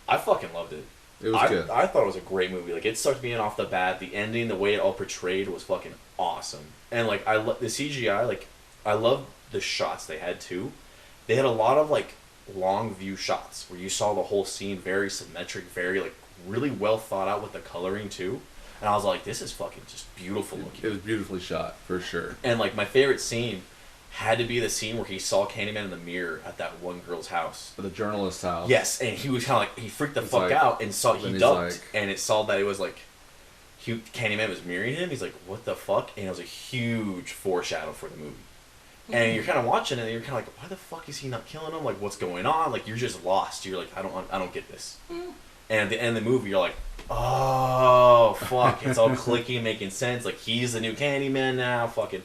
I fucking loved it. It was good. I thought it was a great movie. Like, it sucked me in off the bat. The ending, the way it all portrayed was fucking awesome. And, like, I love the CGI. Like, I love the shots they had, too. They had a lot of, like, long view shots where you saw the whole scene very symmetric, very, like, really well thought out with the coloring, too. And I was like, this is fucking just beautiful looking. It was beautifully shot, for sure. And, like, my favorite scene had to be the scene where he saw Candyman in the mirror at that one girl's house. The journalist's house. Yes, and he was kind of like, he freaked the It's fuck like- out and saw, then he he's ducked, like- and it saw that it was like, Candyman was mirroring him. He's like, what the fuck? And it was a huge foreshadow for the movie. And you're kind of watching it, and you're kind of like, why the fuck is he not killing him? Like, what's going on? Like, you're just lost. You're like, I don't get this. And at the end of the movie, you're like, oh, fuck. It's all clicking, making sense. Like, he's the new Candyman now. Fucking,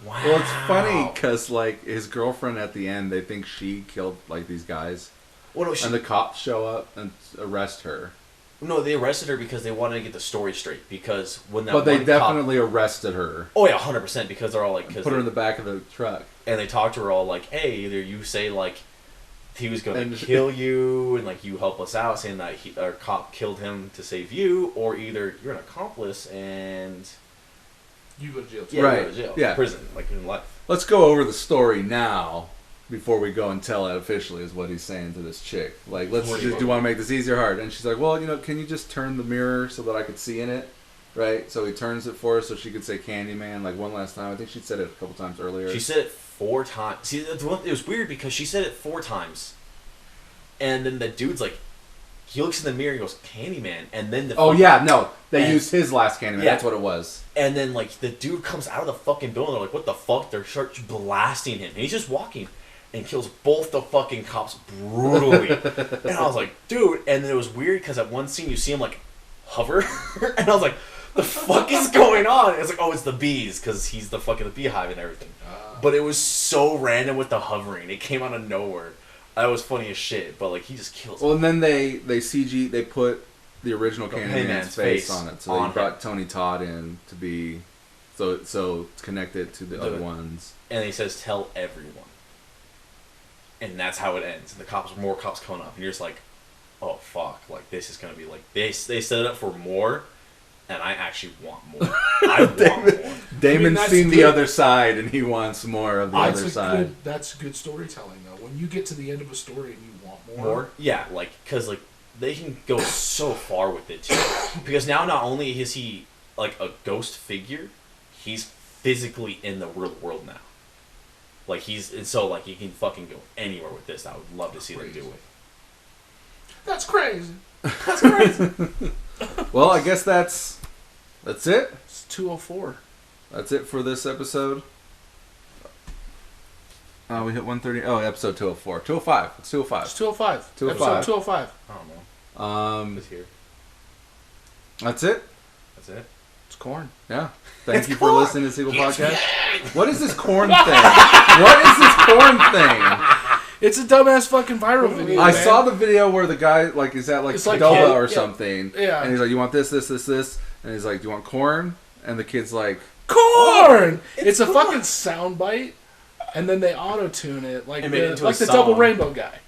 wow. Well, it's funny because, like, his girlfriend at the end, they think she killed, like, these guys. Well, no, And the cops show up and arrest her. no, they arrested her because they wanted to get the story straight. Because when that But they one definitely arrested her. oh yeah, 100%. Because they're all like, Put her in the back of the truck. and they talked to her all like, hey, either you say like he was going to kill you, and like you help us out, saying that our cop killed him to save you, or either you're an accomplice and you go to jail too. yeah, Right. you go to jail, Yeah. prison, like in life. Let's go over the story now before we go and tell it officially, is what he's saying to this chick. Like, do you want to make this easy or hard? And she's like, well, can you just turn the mirror so that I could see in it? Right? So he turns it for her so she could say Candyman like one last time. I think she said it a couple times earlier. She said it 4 times. See, it was weird because she said it 4 times. And then the dude's like, he looks in the mirror and goes, Candyman. And then they used his last Candyman. Yeah. That's what it was. And then, like, the dude comes out of the fucking building. They're like, what the fuck? They're start blasting him. And he's just walking and kills both the fucking cops brutally. And I was like, dude. And then it was weird because at one scene you see him, like, hover. And I was like, the fuck is going on? It's like, oh, it's the bees because he's the fucking beehive and everything. But it was so random with the hovering. It came out of nowhere. That was funny as shit. But, like, he just kills him. Well, and then they put the original Candyman's face on it. So they brought Tony Todd in to be so it's connected to the other ones. And he says, tell everyone. And that's how it ends. And more cops coming up. And you're just like, oh, fuck. Like, this is going to be like, they set it up for more. And I actually want more. I want more. Damon's seen the other side, and he wants more of the other side. That's good storytelling, though. When you get to the end of a story and you want more. More? Yeah, like, because, like, they can go so far with it, too. Because now not only is he, like, a ghost figure, he's physically in the real world now. Like, he can fucking go anywhere with this. I would love to see them do it. That's crazy. That's crazy. Well, I guess that's it. It's 2:04. That's it for this episode. We hit 130. Oh, episode 204. 205. It's 205. It's 205. 205. Episode 205. I don't know. It's here. That's it. That's it. It's corn. Yeah. Thank you for listening to Sequel Podcast. What is this corn thing? What is this corn thing? It's a dumbass fucking viral video. I saw the video where the guy is at Qdoba or something. Yeah. And he's like, you want this, this, this, this? And he's like, do you want corn? And the kid's like, corn! It's a fucking soundbite. And then they auto-tune it like the Double Rainbow guy.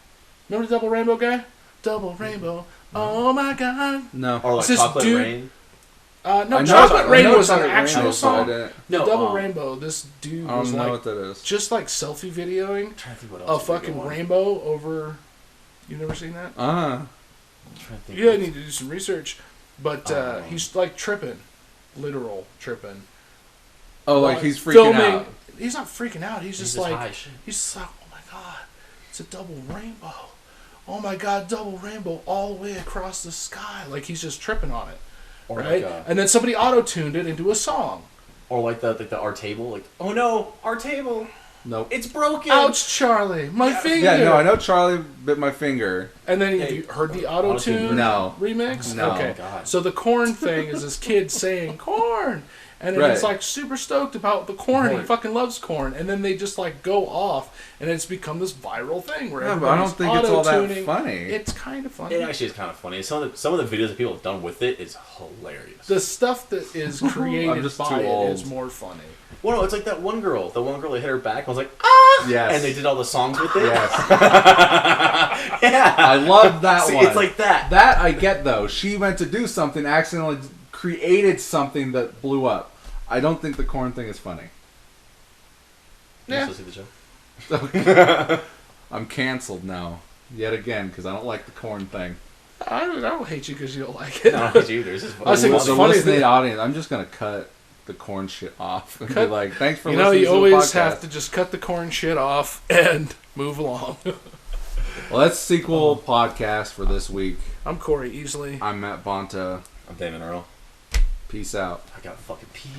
Remember the Double Rainbow guy? Double Rainbow. Oh my god. No. Or like Chocolate Rain. No, Chocolate Rain was an actual song. No, Double Rainbow, this dude was I don't know what that is. just like selfie videoing a fucking rainbow over. You never seen that? Yeah, I need to do some research. But he's like tripping. Literal tripping. Oh, like he's freaking out. He's not freaking out. He's just like, oh my god, it's a double rainbow. Oh my god, double rainbow all the way across the sky. Like he's just tripping on it. Or right? like and then somebody auto-tuned it into a song. Or like the our table, like, oh no, our table. Nope. It's broken. Ouch, Charlie, my finger. Yeah, no, I know Charlie bit my finger. And then you heard the auto-tune remix? No. Okay. God. So the corn thing is this kid saying corn. And then he's like super stoked about the corn. He fucking loves corn. And then they just like go off, and it's become this viral thing where but I don't think it's all that funny. It's kind of funny. It actually is kind of funny. Some of the videos that people have done with it is hilarious. The stuff that is created by it is more funny. Well, no, it's like that one girl. The one girl that hit her back. I was like, ah! Yes. And they did all the songs with it. Yes. Yeah. I love that one. It's like that. That I get, though. She went to do something, accidentally created something that blew up. I don't think the corn thing is funny. Yeah. You still see the show? I'm canceled now. Yet again, because I don't like the corn thing. I don't hate you because you don't like it. I don't hate you either. It's just I was thinking it's the funny listening audience, I'm just going to cut the corn shit off. And be like, thanks for listening to the podcast. You always have to just cut the corn shit off and move along. Well, that's Sequel Podcast for this week. I'm Cory Easley. I'm Matt Bonta. I'm Damon Earl. Peace out. I gotta fucking pee.